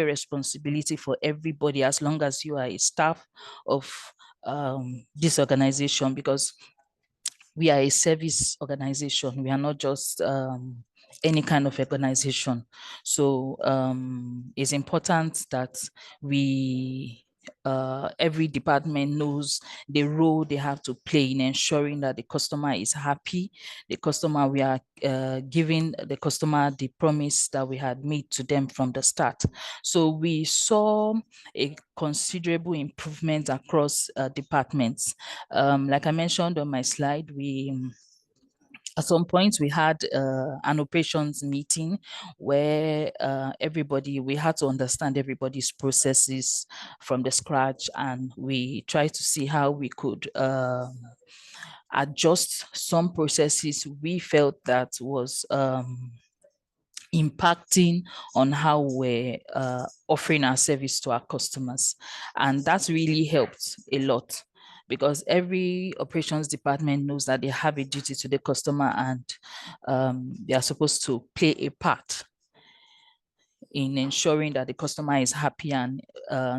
responsibility for everybody, as long as you are a staff of this organization, because we are a service organization. We are not just any kind of organization. So it's important that we every department knows the role they have to play in ensuring that the customer is happy. The customer, we are giving the customer the promise that we had made to them from the start. So we saw a considerable improvement across departments. Like I mentioned on my slide, at some point we had an operations meeting where we had to understand everybody's processes from the scratch, and we tried to see how we could adjust some processes we felt that was impacting on how we're offering our service to our customers. And that's really helped a lot, because every operations department knows that they have a duty to the customer, and they are supposed to play a part in ensuring that the customer is happy. And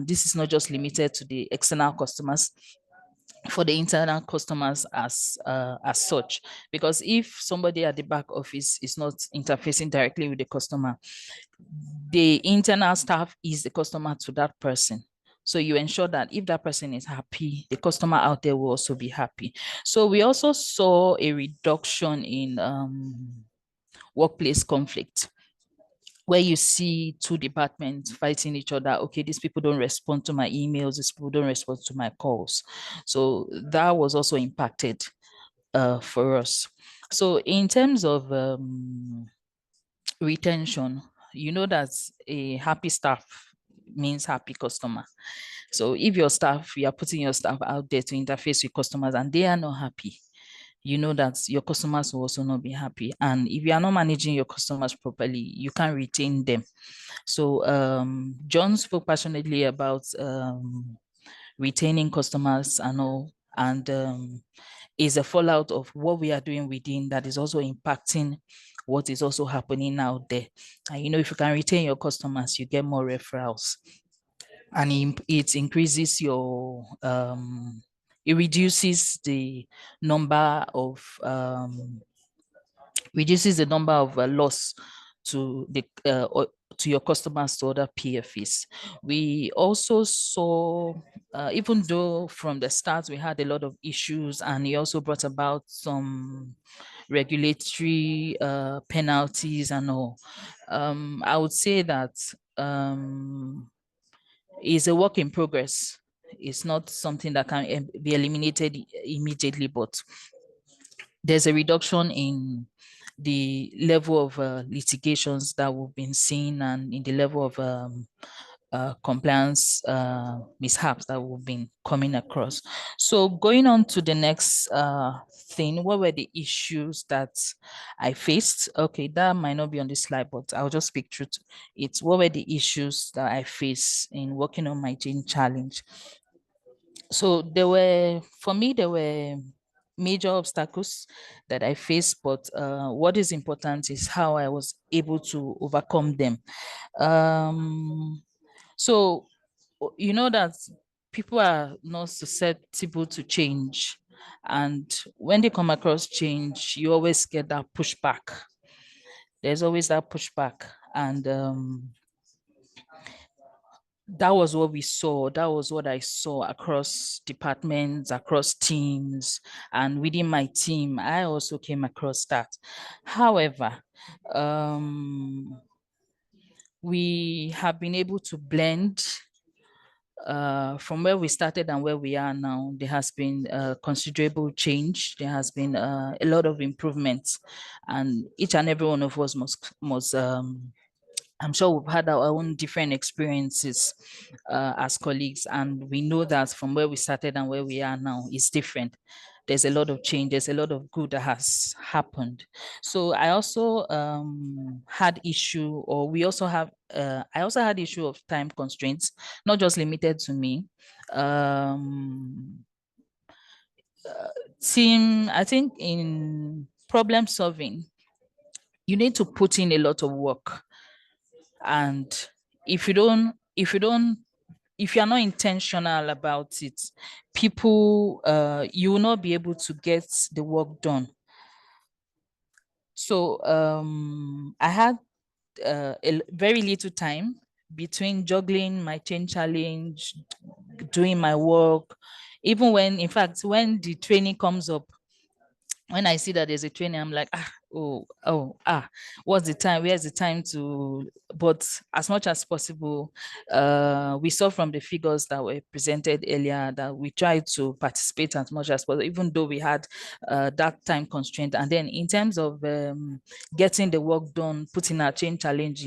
this is not just limited to the external customers, for the internal customers as such, because if somebody at the back office is not interfacing directly with the customer, the internal staff is the customer to that person. So you ensure that if that person is happy, the customer out there will also be happy. So we also saw a reduction in workplace conflict, where you see two departments fighting each other. Okay, these people don't respond to my emails, these people don't respond to my calls. So that was also impacted for us. So in terms of retention, you know that a happy staff means happy customer. So if you are putting your staff out there to interface with customers and they are not happy, you know that your customers will also not be happy. And if you are not managing your customers properly, you can't retain them. So John spoke passionately about retaining customers and all, and is a fallout of what we are doing within that is also impacting what is also happening out there. And you know, if you can retain your customers, you get more referrals, and it increases your it reduces the number of loss to the to your customers, to other PFEs. We also saw, even though from the start we had a lot of issues, and he also brought about some regulatory penalties and all, I would say that is a work in progress. It's not something that can be eliminated immediately, but there's a reduction in the level of litigations that we've been seeing, and in the level of compliance mishaps that we've been coming across. So going on to the next thing, what were the issues that I faced? Okay, that might not be on this slide, but I'll just speak through to it. What were the issues that I faced in working on my Jane challenge? So for me, there were major obstacles that I faced, but what is important is how I was able to overcome them. So you know that people are not susceptible to change, and when they come across change, you always get that pushback. There's always that pushback, and that was what we saw. That was what I saw across departments, across teams, and within my team, I also came across that. However, we have been able to blend from where we started and where we are now, there has been considerable change. There has been a lot of improvements, and each and every one of us must I'm sure we've had our own different experiences as colleagues, and we know that from where we started and where we are now is different. There's a lot of change, there's a lot of good that has happened. So I also had issue, or we also have, I also had issue of time constraints, not just limited to me. Team, I think in problem solving, you need to put in a lot of work. And if you're not intentional about it, people, you will not be able to get the work done. So I had very little time between juggling my change challenge, doing my work, even when, in fact, when the training comes up, when I see that there's a training, I'm like, what's the time? Where's the time to? But as much as possible, we saw from the figures that were presented earlier that we tried to participate as much as possible, even though we had that time constraint. And then in terms of getting the work done, putting our change challenge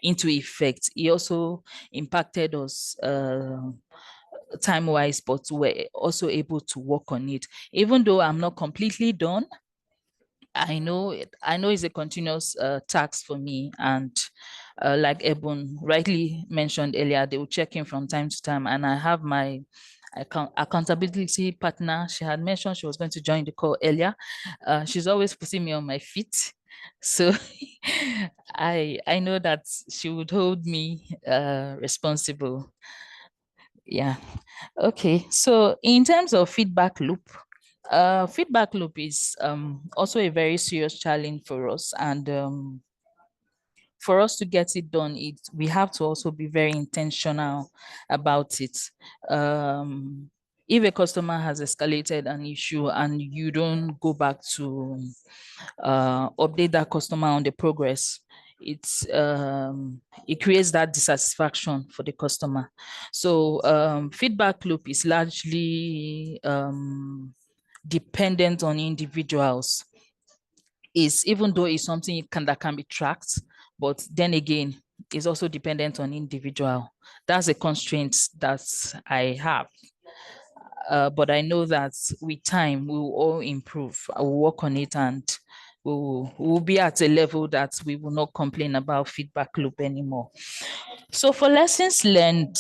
into effect, it also impacted us time-wise, but we're also able to work on it. Even though I'm not completely done, I know it's a continuous task for me. And like Ebon rightly mentioned earlier, they will check in from time to time. And I have my accountability partner. She had mentioned she was going to join the call earlier. She's always putting me on my feet. So I know that she would hold me responsible. Yeah. Okay. So in terms of feedback loop is also a very serious challenge for us. And for us to get it done, we have to also be very intentional about it. If a customer has escalated an issue and you don't go back to update that customer on the progress, it creates that dissatisfaction for the customer. So feedback loop is largely dependent on individuals. Even though it's something that can be tracked, but then again, it's also dependent on individual. That's a constraint that I have. But I know that with time, we will all improve. I will work on it, and we'll be at a level that we will not complain about feedback loop anymore. So for lessons learned,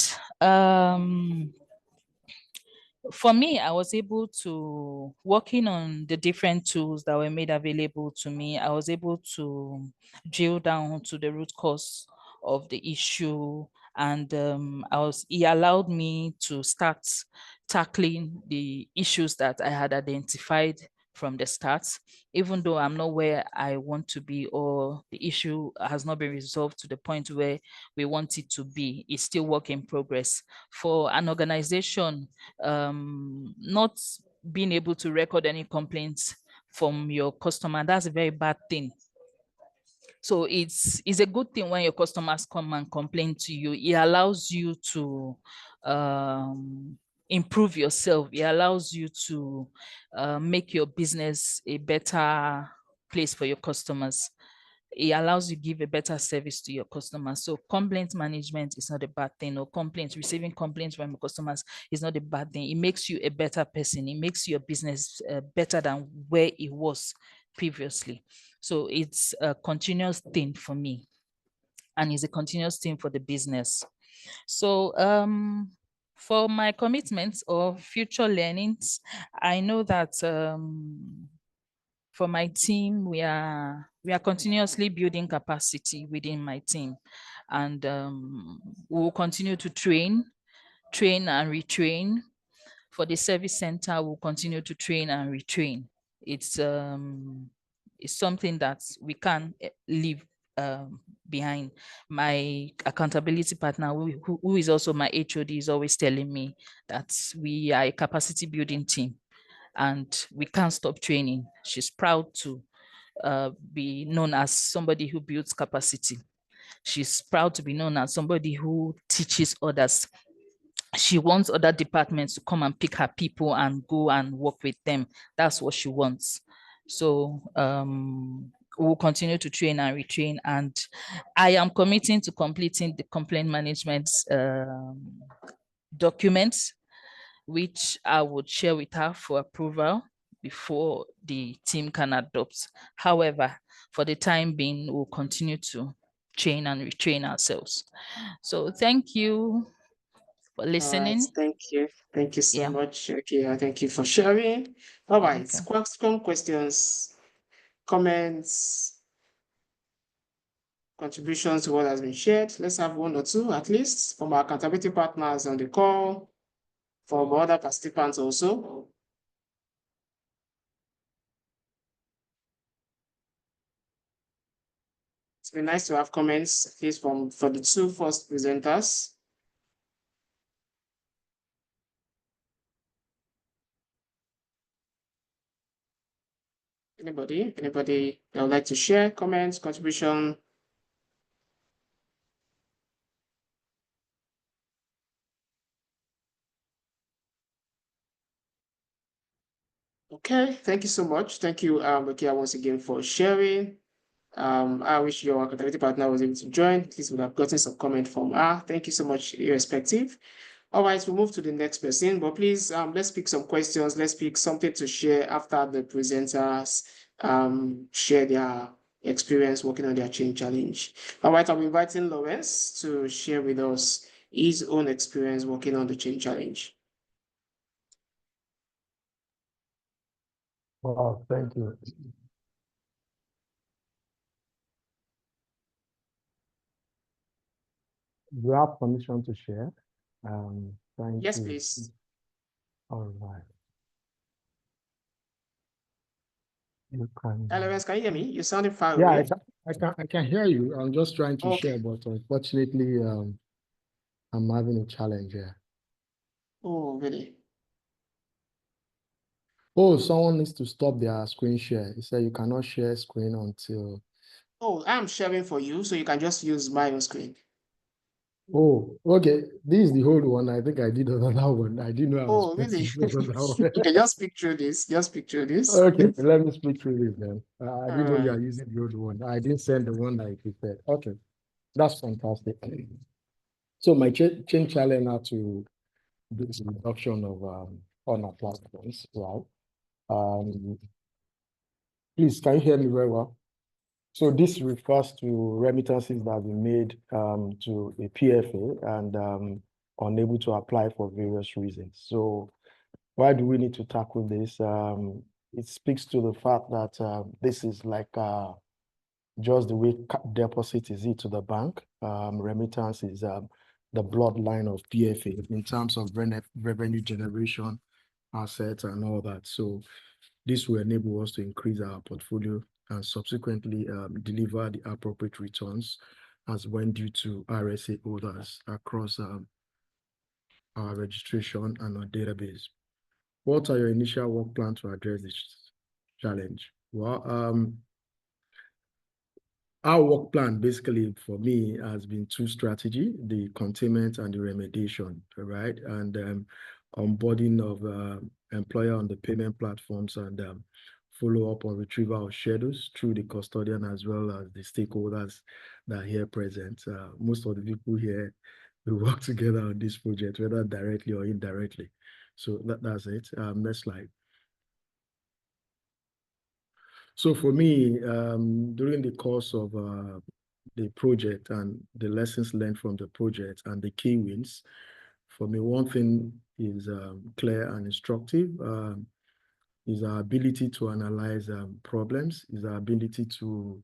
for me, I was able to, working on the different tools that were made available to me, I was able to drill down to the root cause of the issue. And it allowed me to start tackling the issues that I had identified from the start, even though I'm not where I want to be, or the issue has not been resolved to the point where we want it to be. It's still work in progress. For an organization, not being able to record any complaints from your customer, that's a very bad thing. So it's a good thing when your customers come and complain to you. It allows you to improve yourself. It allows you to make your business a better place for your customers. It allows you to give a better service to your customers. So complaint management is not a bad thing, or receiving complaints from your customers is not a bad thing. It makes you a better person. It makes your business better than where it was previously. So it's a continuous thing for me, and it's a continuous thing for the business. So for my commitments or future learnings, I know that for my team, we are continuously building capacity within my team, and we will continue to train and retrain. For the service center, we'll continue to train and retrain. It's something that we can't leave behind. My accountability partner, who is also my HOD, is always telling me that we are a capacity building team, and we can't stop training. She's proud to be known as somebody who builds capacity. She's proud to be known as somebody who teaches others. she wants other departments to come and pick her people and go and work with them. That's what she wants. So we'll continue to train and retrain, and I am committing to completing the complaint management documents, which I would share with her for approval before the team can adopt. However, for the time being, we'll continue to train and retrain ourselves. So thank you for listening. Thank you. Thank you so Yeah. much. Okay, thank you for sharing. All right, Okay. questions, comments, contributions to what has been shared. Let's have one or two at least from our accountability partners on the call, from other participants also. It's been nice to have comments, at least for the two first presenters. Anybody that would like to share comments, contribution? Okay, thank you so much. Thank you, Rukia, once again for sharing. I wish your accountability partner was able to join. At least would have gotten some comment from her. Thank you so much, irrespective. All right, we'll move to the next person, but please, let's pick some questions. Let's pick something to share after the presenters share their experience working on their change challenge. All right, I'm inviting Lawrence to share with us his own experience working on the change challenge. Wow, thank you. You have permission to share? Thank Yes, you. please. All right. You can. Lawrence, can you hear me? You sounded far Yeah, away. I can hear you. I'm just trying to Okay. share, but unfortunately, I'm having a challenge here. Oh, really? Oh, someone needs to stop their screen share. He said you cannot share screen until. Oh, I'm sharing for you, so you can just use my own screen. Oh, okay. This is the whole one. I think I did another one. I didn't know I was Oh, supposed to really? do another one. Okay, just speak through this. Just speak through this. Okay, let me speak through this then. I didn't know you Alright. are using the old one. I didn't send the one that I prepared. Okay, that's fantastic. So my change challenge now to do the reduction of on our platforms, right? Please, can you hear me very well? So this refers to remittances that have been made to a PFA and unable to apply for various reasons. So why do we need to tackle this? It speaks to the fact that this is like just the way deposit is to the bank. Remittance is the bloodline of PFA in terms of revenue generation, assets, and all that. So this will enable us to increase our portfolio and subsequently deliver the appropriate returns as when due to RSA holders across our registration and our database. What are your initial work plans to address this challenge? Well, our work plan basically for me has been two strategy, the containment and the remediation, right? And onboarding of employer on the payment platforms and follow up on retrieval of schedules through the custodian as well as the stakeholders that are here present. Most of the people here, we work together on this project, whether directly or indirectly. So that's it. Next slide. So for me, during the course of the project and the lessons learned from the project and the key wins, for me, one thing is clear and instructive, is our ability to analyze problems, is our ability to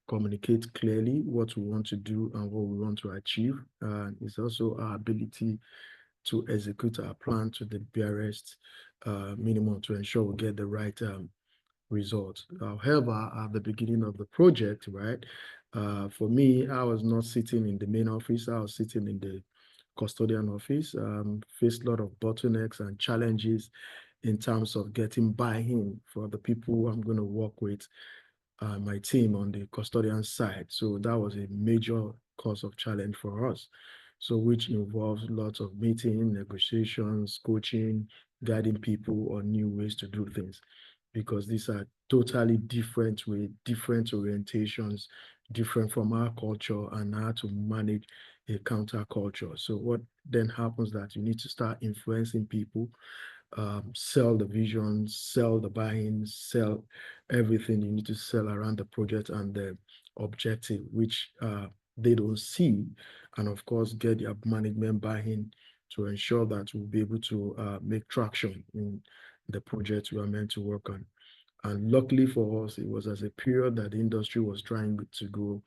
communicate clearly what we want to do and what we want to achieve. It's also our ability to execute our plan to the barest minimum to ensure we get the right result. However, at the beginning of the project, right, for me, I was not sitting in the main office. I was sitting in the custodian office, faced a lot of bottlenecks and challenges in terms of getting buy-in for the people I'm going to work with, my team on the custodian side. So that was a major cause of challenge for us. So which involves lots of meeting, negotiations, coaching, guiding people on new ways to do things, because these are totally different with different orientations, different from our culture, and how to manage a counterculture. So what then happens that you need to start influencing people, sell the vision, sell the buy-in, sell everything you need to sell around the project and the objective, which they don't see, and of course get their management buy-in to ensure that we'll be able to make traction in the project we are meant to work on. And luckily for us, it was as a period that the industry was trying to go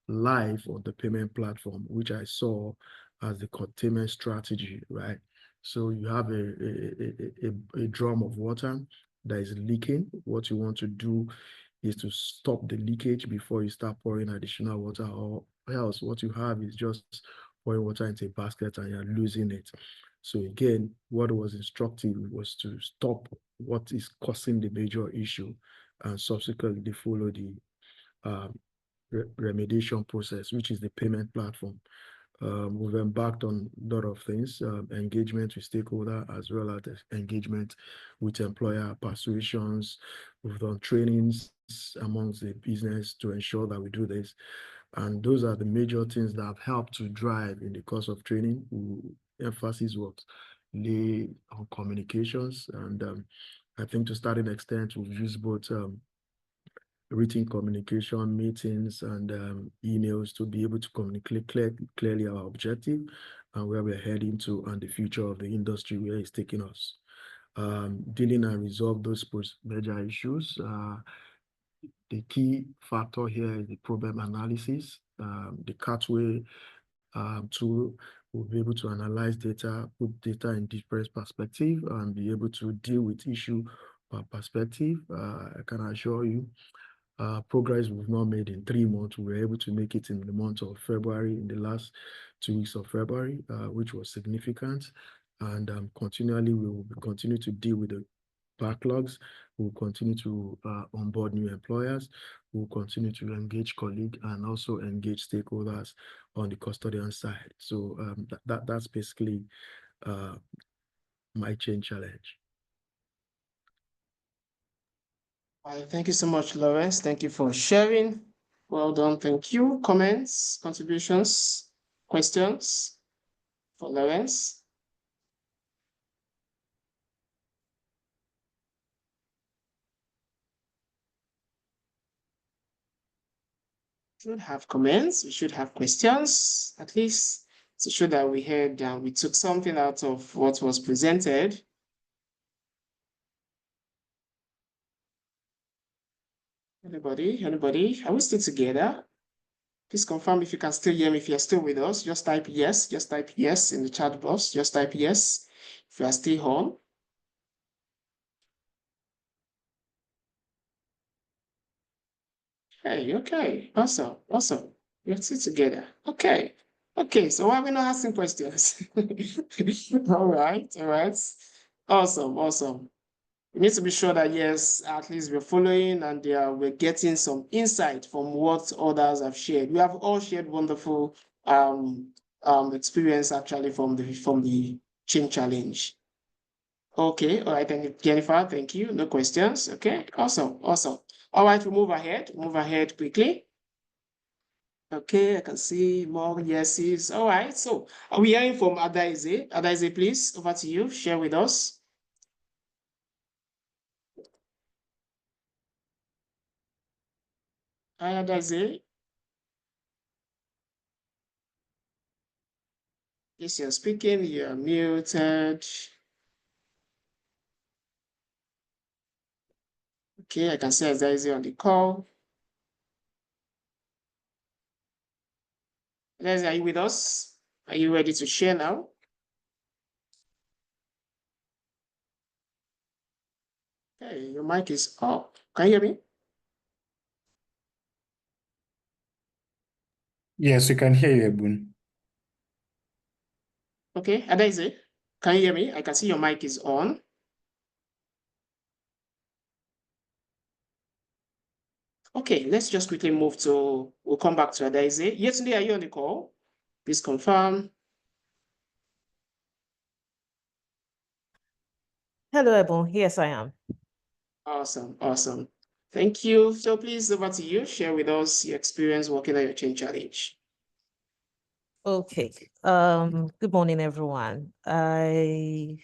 live on the payment platform, which I saw as the containment strategy, right? So you have a drum of water that is leaking. What you want to do is to stop the leakage before you start pouring additional water, or else what you have is just pouring water into a basket and you're losing it. So again, what was instructive was to stop what is causing the major issue and subsequently follow the remediation process, which is the payment platform. We've embarked on a lot of things, engagement with stakeholder, as well as engagement with employer persuasions. We've done trainings amongst the business to ensure that we do this. And those are the major things that have helped to drive in the course of training. Emphasis was laid on communications. And I think to start an extent, we've used both written communication, meetings, and emails to be able to communicate clearly our objective and where we're heading to and the future of the industry, where it's taking us. Dealing and resolve those post-merger issues. The key factor here is the problem analysis. The Catway tool will be able to analyze data, put data in different perspective, and be able to deal with issue per perspective. I can assure you, progress we've not made in 3 months, we were able to make it in the month of February, in the last 2 weeks of February, which was significant. And continually, we will continue to deal with the backlogs. We'll continue to onboard new employers. We'll continue to engage colleagues and also engage stakeholders on the custodian side. So that's basically my change challenge. Thank you so much, Lawrence. Thank you for sharing. Well done. Thank you. Comments, contributions, questions for Lawrence? Should have comments, we should have questions, at least to show that we heard and we took something out of what was presented. Anybody? Are we still together? Please confirm if you can still hear me. If you're still with us, just type yes. Just type yes in the chat box. Just type yes if you are still on. Hey, okay, awesome. We're still together. Okay, so why are we not asking questions? All right. Awesome. We need to be sure that, yes, at least we're following and we're getting some insight from what others have shared. We have all shared wonderful experience actually from the change challenge. Okay, all right, thank you, Jennifer. Thank you. No questions. Okay, awesome. All right, we'll move ahead quickly. Okay, I can see more yeses. All right, so are we hearing from Adaize? Adaize, please, over to you. Share with us. Hi, Adaize. Yes, you're speaking. You're muted. Okay, I can see Adaize on the call. Adaize, are you with us? Are you ready to share now? Hey, your mic is up. Can you hear me? Yes, we can hear you, Ebun. Okay, Adaize, can you hear me? I can see your mic is on. Okay, let's just quickly we'll come back to Adaize. Yesterday, are you on the call? Please confirm. Hello, Ebon. Yes, I am. Awesome, awesome. Thank you. So please, over to you. Share with us your experience working on your change challenge. Okay. Good morning, everyone. So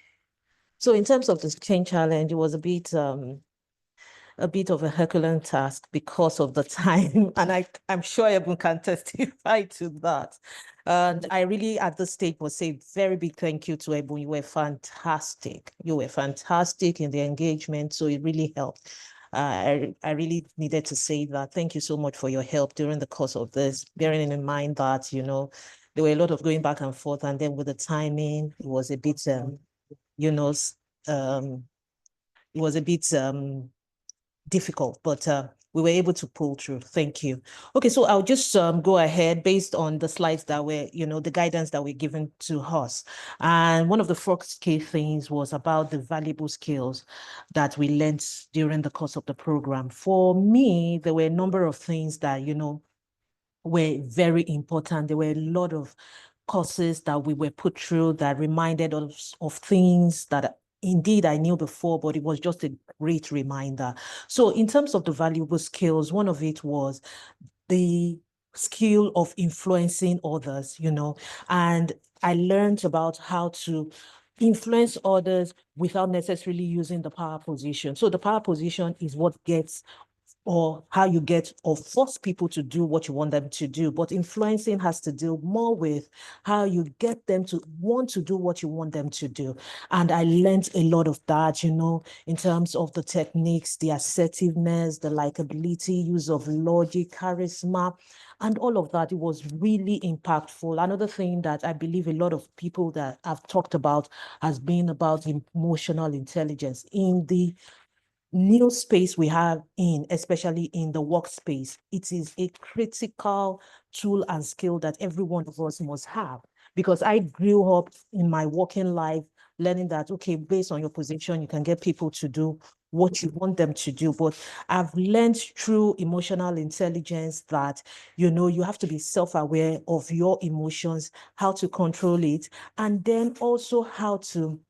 in terms of this change challenge, it was a bit of a Herculean task because of the time, and I'm sure everyone can testify to that. And I really, at this stage, will say very big thank you to Ebon. You were fantastic. You were fantastic in the engagement, so it really helped. I really needed to say that. Thank you so much for your help during the course of this, bearing in mind that, you know, there were a lot of going back and forth, and then with the timing, it was a bit, you know, it was a bit difficult, but we were able to pull through. Thank you. Okay, so I'll just go ahead based on the slides that were, you know, the guidance that were given to us. And one of the first key things was about the valuable skills that we learned during the course of the program. For me, there were a number of things that, you know, were very important. There were a lot of courses that we were put through that reminded us of things that indeed I knew before, but it was just a great reminder. So in terms of the valuable skills, one of it was the skill of influencing others, you know, and I learned about how to influence others without necessarily using the power position. So the power position is what gets or how you get or force people to do what you want them to do. But influencing has to deal more with how you get them to want to do what you want them to do. And I learned a lot of that, you know, in terms of the techniques, the assertiveness, the likability, use of logic, charisma, and all of that. It was really impactful. Another thing that I believe a lot of people that I've talked about has been about emotional intelligence in the new space we have in, especially in the workspace. It is a critical tool and skill that every one of us must have, because I grew up in my working life learning that, okay, based on your position, you can get people to do what you want them to do. But I've learned through emotional intelligence that, you know, you have to be self-aware of your emotions, how to control it, and then also how to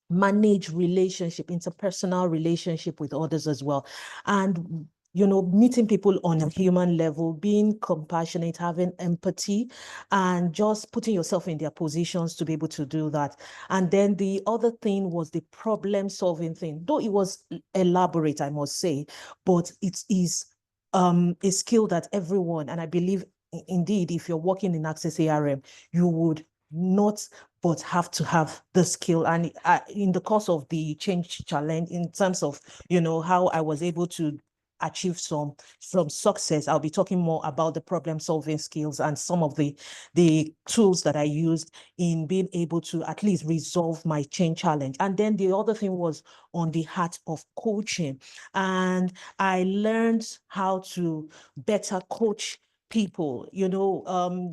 manage relationship, interpersonal relationship with others as well. And, you know, meeting people on a human level, being compassionate, having empathy, and just putting yourself in their positions to be able to do that. And then the other thing was the problem solving thing, though it was elaborate, I must say, but it is a skill that everyone, and I believe indeed, if you're working in Access ARM, you would not but have to have the skill. And in the course of the change challenge, in terms of, you know, how I was able to achieve some success, I'll be talking more about the problem solving skills and some of the tools that I used in being able to at least resolve my change challenge. And then the other thing was on the heart of coaching. And I learned how to better coach people, you know,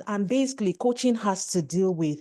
and basically coaching has to deal with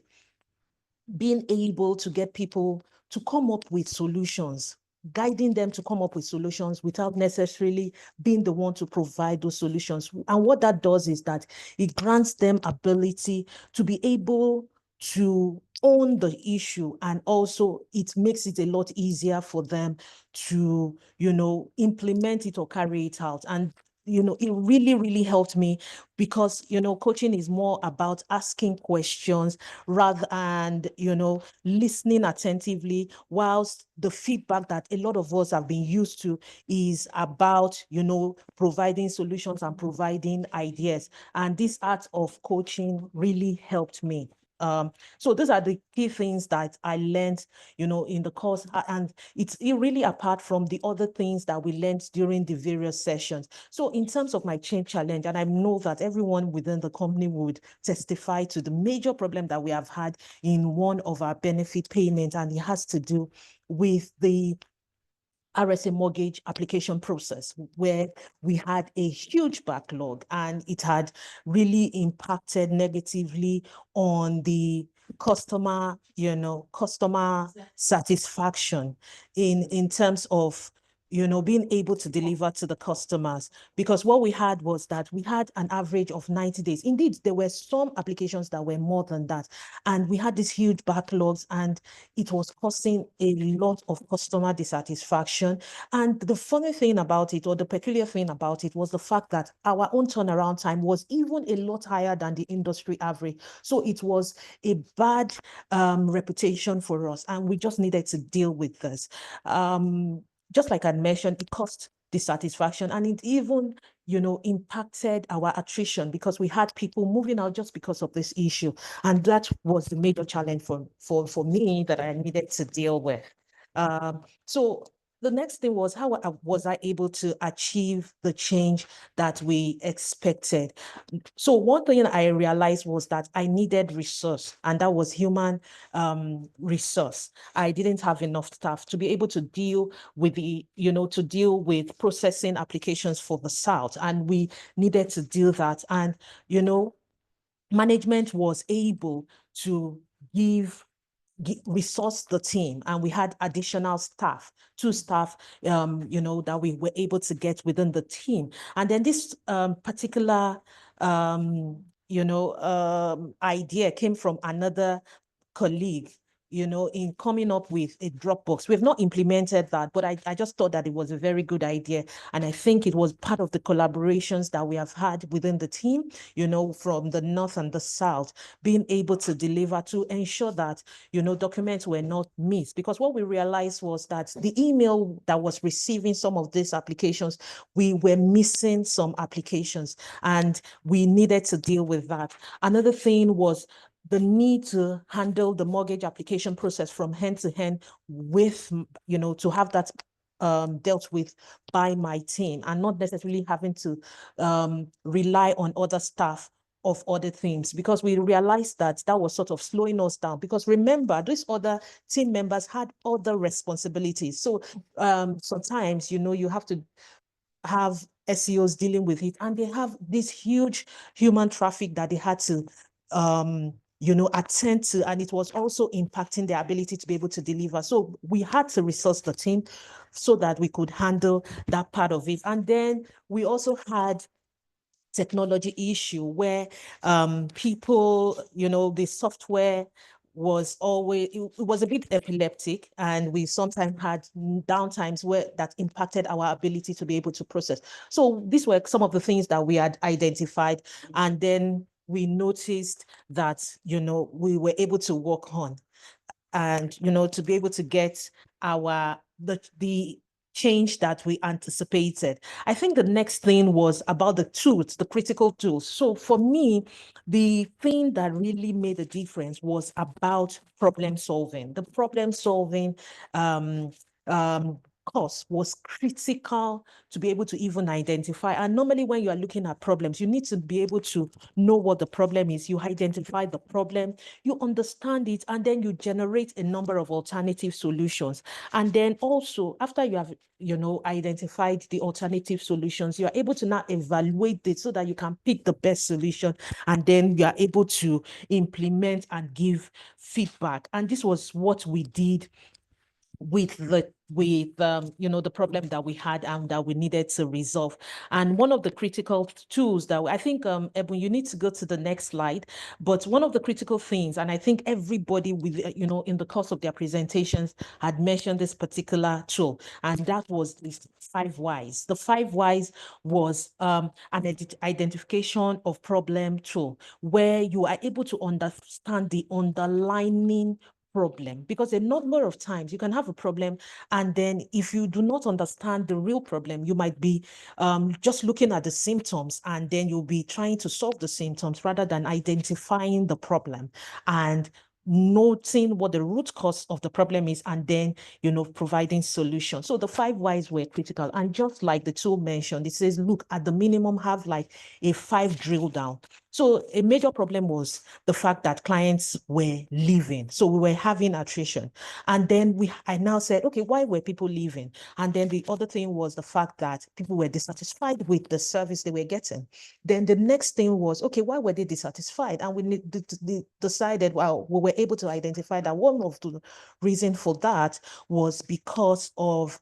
being able to get people to come up with solutions, guiding them to come up with solutions without necessarily being the one to provide those solutions. And what that does is that it grants them ability to be able to own the issue, and also it makes it a lot easier for them to, you know, implement it or carry it out. And you know, it really, really helped me because, you know, coaching is more about asking questions rather and, you know, listening attentively, whilst the feedback that a lot of us have been used to is about, you know, providing solutions and providing ideas. And this art of coaching really helped me. So those are the key things that I learned, you know, in the course, and it's really apart from the other things that we learned during the various sessions. So in terms of my change challenge, and I know that everyone within the company would testify to the major problem that we have had in one of our benefit payments, and it has to do with the RSA mortgage application process, where we had a huge backlog and it had really impacted negatively on the customer, you know, customer satisfaction in terms of, being able to deliver to the customers, because what we had was that we had an average of 90 days. Indeed, there were some applications that were more than that, and we had these huge backlogs, and it was causing a lot of customer dissatisfaction. And the funny thing about it, or the peculiar thing about it, was the fact that our own turnaround time was even a lot higher than the industry average. So it was a bad reputation for us, and we just needed to deal with this. Just like I mentioned, it caused dissatisfaction, and it even, impacted our attrition, because we had people moving out just because of this issue. And that was the major challenge for me that I needed to deal with. So the next thing was, how was I able to achieve the change that we expected? So one thing I realized was that I needed resource, and that was human resource. I didn't have enough staff to be able to deal with to deal with processing applications for the South, and we needed to do that. And, management was able to resource the team, and we had additional staff, 2 staff, that we were able to get within the team. And then this particular, idea came from another colleague, in coming up with a Dropbox. We've not implemented that, but I just thought that it was a very good idea. And I think it was part of the collaborations that we have had within the team, from the North and the South, being able to deliver to ensure that, documents were not missed. Because what we realized was that the email that was receiving some of these applications, we were missing some applications, and we needed to deal with that. Another thing was the need to handle the mortgage application process from hand to hand with, to have that dealt with by my team, and not necessarily having to rely on other staff of other things, because we realized that that was sort of slowing us down. Because remember, these other team members had other responsibilities. So sometimes, you have to have SEOs dealing with it, and they have this huge human traffic that they had to attend to, and it was also impacting their ability to be able to deliver. So we had to resource the team so that we could handle that part of it. And then we also had technology issue where people, the software was always, it was a bit epileptic, and we sometimes had downtimes where that impacted our ability to be able to process. So these were some of the things that we had identified, and then we noticed that, we were able to work on, and, to be able to get the change that we anticipated. I think the next thing was about the tools, the critical tools. So for me, the thing that really made a difference was about problem solving. The problem solving course was critical to be able to even identify. And normally when you are looking at problems, you need to be able to know what the problem is. You identify the problem, you understand it, and then you generate a number of alternative solutions. And then also, after you have, identified the alternative solutions, you are able to now evaluate it so that you can pick the best solution, and then you are able to implement and give feedback. And this was what we did with the problem that we had and that we needed to resolve. And one of the critical tools that I think, Ebon, you need to go to the next slide, but one of the critical things, and I think everybody with, in the course of their presentations had mentioned this particular tool, and that was the 5 whys. The 5 whys was an identification of problem tool, where you are able to understand the underlying problem, because a number of times you can have a problem, and then if you do not understand the real problem, you might be just looking at the symptoms, and then you'll be trying to solve the symptoms rather than identifying the problem and noting what the root cause of the problem is, and then providing solutions. So the 5 whys were critical. And just like the tool mentioned, it says, look, at the minimum, have like a 5 drill down. So a major problem was the fact that clients were leaving. So we were having attrition. And then I now said, okay, why were people leaving? And then the other thing was the fact that people were dissatisfied with the service they were getting. Then the next thing was, okay, why were they dissatisfied? And we decided, well, we were able to identify that one of the reasons for that was because of,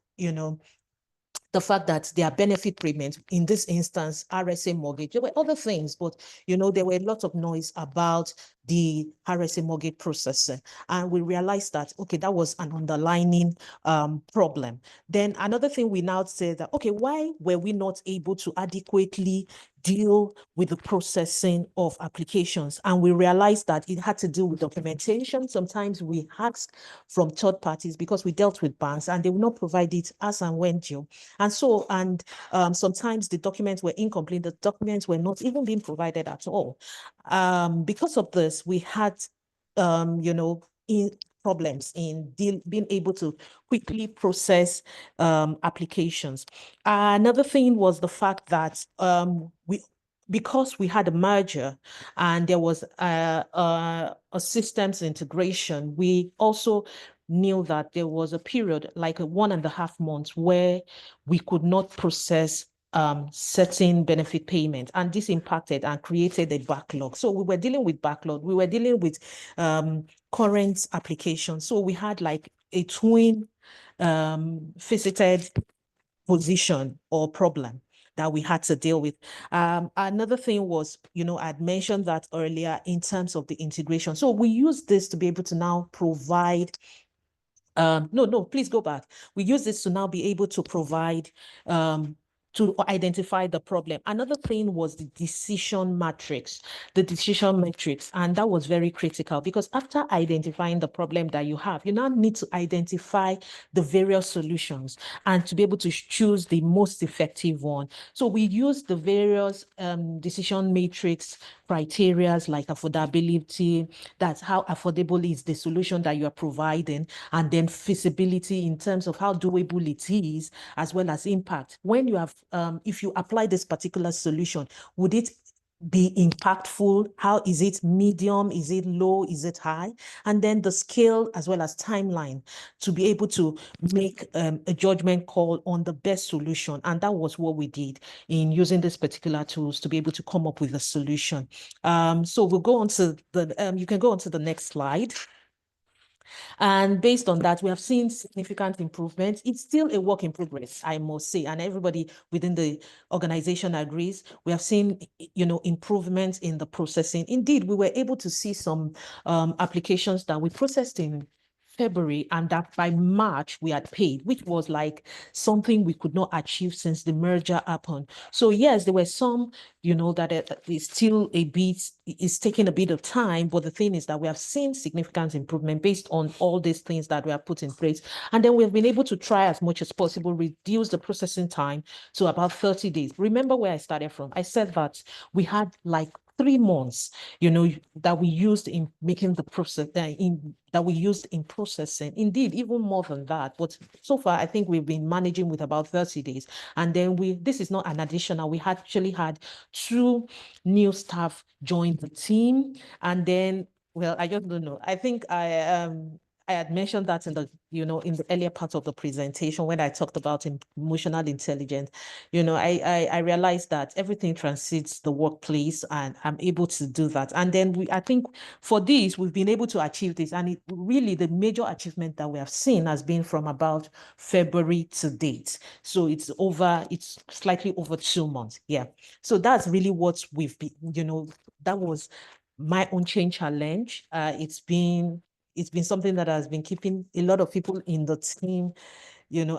the fact that there are benefit payments, in this instance, RSA mortgage. There were other things, but there were a lot of noise about the RSA mortgage processing. And we realized that, okay, that was an underlying problem. Then another thing we now say that, okay, why were we not able to adequately deal with the processing of applications? And we realized that it had to do with documentation. Sometimes we asked from third parties because we dealt with banks and they will not provide it as and when due. And so, sometimes the documents were incomplete. The documents were not even being provided at all. Because of this, we had, problems in being able to quickly process applications. Another thing was the fact that because we had a merger and there was a systems integration, we also knew that there was a period, like 1.5 months, where we could not process certain benefit payment, and this impacted and created a backlog. So we were dealing with backlog. We were dealing with current applications. So we had like a twin faceted position or problem that we had to deal with. Another thing was, I'd mentioned that earlier in terms of the integration. So we use this to be able to now provide no, please go back. We use this to now be able to provide to identify the problem. Another thing was the decision matrix, and that was very critical because after identifying the problem that you have, you now need to identify the various solutions and to be able to choose the most effective one. So we use the various decision matrix criteria like affordability, that's how affordable is the solution that you are providing, and then feasibility in terms of how doable it is, as well as impact. When you have, if you apply this particular solution, would it be impactful? How is it medium? Is it low? Is it high? And then the scale as well as timeline to be able to make a judgment call on the best solution. And that was what we did in using these particular tools to be able to come up with a solution. So we'll go on to the, you can go on to the next slide. And based on that, we have seen significant improvements. It's still a work in progress, I must say, and everybody within the organization agrees. We have seen, improvements in the processing. Indeed, we were able to see some applications that we processed in February, and that by March we had paid, which was like something we could not achieve since the merger happened. So yes, there were some, that is still is taking a bit of time, but the thing is that we have seen significant improvement based on all these things that we have put in place. And then we've been able to try as much as possible, reduce the processing time to about 30 days. Remember where I started from? I said that we had like 3 months, that we used in making the process, that we used in processing. Indeed, even more than that. But so far, I think we've been managing with about 30 days. And then this is not an additional. We actually had 2 new staff join the team. And then, well, I just don't know. I think I had mentioned that in the, in the earlier part of the presentation when I talked about emotional intelligence. I realized that everything transcends the workplace, and I'm able to do that. And then I think for this, we've been able to achieve this. And it really, the major achievement that we have seen has been from about February to date. So it's slightly over 2 months. Yeah. So that's really what we've been, that was my own change challenge. It's been something that has been keeping a lot of people in the team,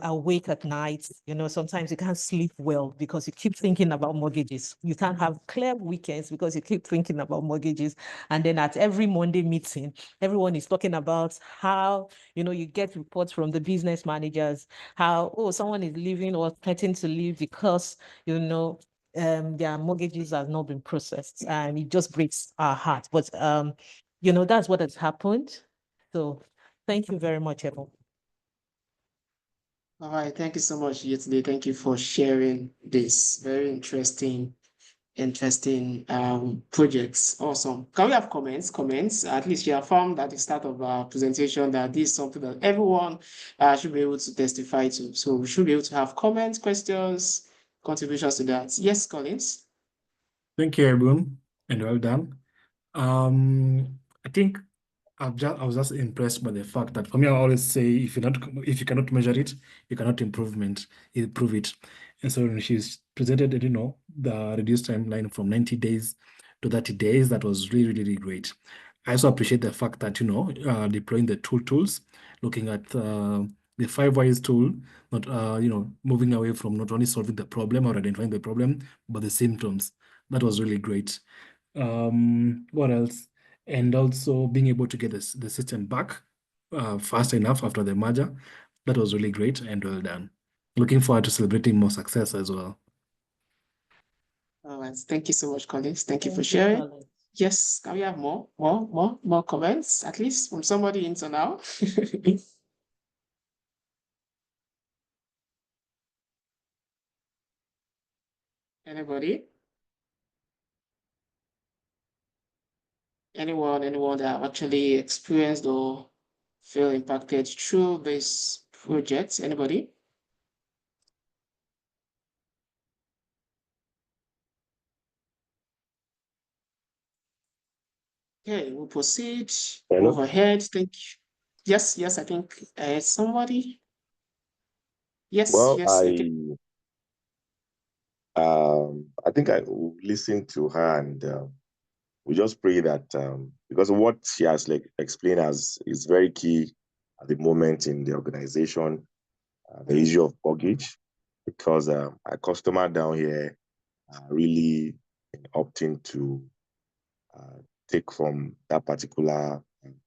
awake at night. Sometimes you can't sleep well because you keep thinking about mortgages. You can't have clear weekends because you keep thinking about mortgages. And then at every Monday meeting, everyone is talking about how, you get reports from the business managers, how, oh, someone is leaving or threatening to leave because, their mortgages have not been processed, and it just breaks our heart. But, that's what has happened. So thank you very much, everyone. All right, thank you so much, Yetunde. Thank you for sharing this very interesting projects. Awesome. Can we have comments? At least you have found at the start of our presentation that this is something that everyone should be able to testify to. So we should be able to have comments, questions, contributions to that. Yes, Collins. Thank you, everyone, and well done. I think I was just impressed by the fact that for me, I always say if you cannot measure it, you cannot improve it. And so when she's presented, the reduced timeline from 90 days to 30 days, that was really, really great. I also appreciate the fact that, deploying the tools, looking at the 5 whys tool, not, moving away from not only solving the problem or identifying the problem, but the symptoms. That was really great. What else? And also being able to get the system back fast enough after the merger. That was really great and well done. Looking forward to celebrating more success as well. All right. Thank you so much, Collins. Thank you for sharing. Yes, can we have more comments, at least from somebody into now? Anybody? Anyone that have actually experienced or feel impacted through this project? Anybody? Okay, we'll proceed. Hello? Move ahead. Thank you. Yes, I think somebody. Yes, Well, yes, I think. I think I will listen to her and we just pray that because what she has explained as is very key at the moment in the organization, the issue of mortgage, because our customer down here are really opting to take from that particular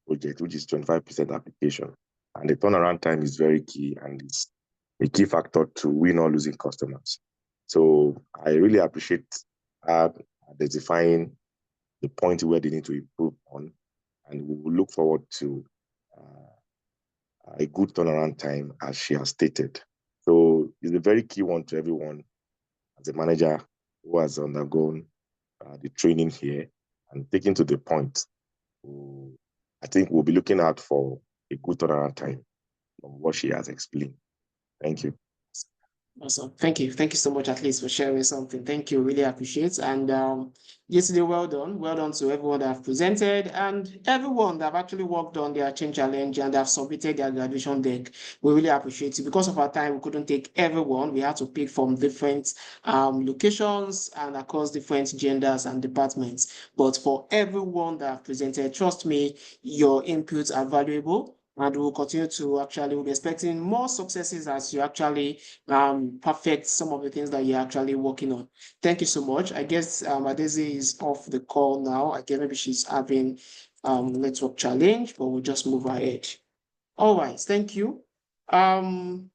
project, which is 25% application. And the turnaround time is very key and it's a key factor to win or losing customers. So I really appreciate identifying the point where they need to improve on, and we will look forward to a good turnaround time as she has stated. So it's a very key one to everyone as a manager who has undergone the training here and taken to the point. I think we'll be looking out for a good turnaround time from what she has explained. Thank you. Awesome. Thank you. Thank you so much, at least, for sharing something. Thank you. Really appreciate. And yesterday, well done. Well done to everyone that have presented and everyone that have actually worked on their change challenge and have submitted their graduation deck. We really appreciate it. Because of our time, we couldn't take everyone. We had to pick from different locations and across different genders and departments. But for everyone that have presented, trust me, your inputs are valuable. And we'll continue to we'll be expecting more successes as you actually perfect some of the things that you're actually working on. Thank you so much. I guess Adesi is off the call now. I guess maybe she's having network challenge, but we'll just move ahead. All right, thank you. I know,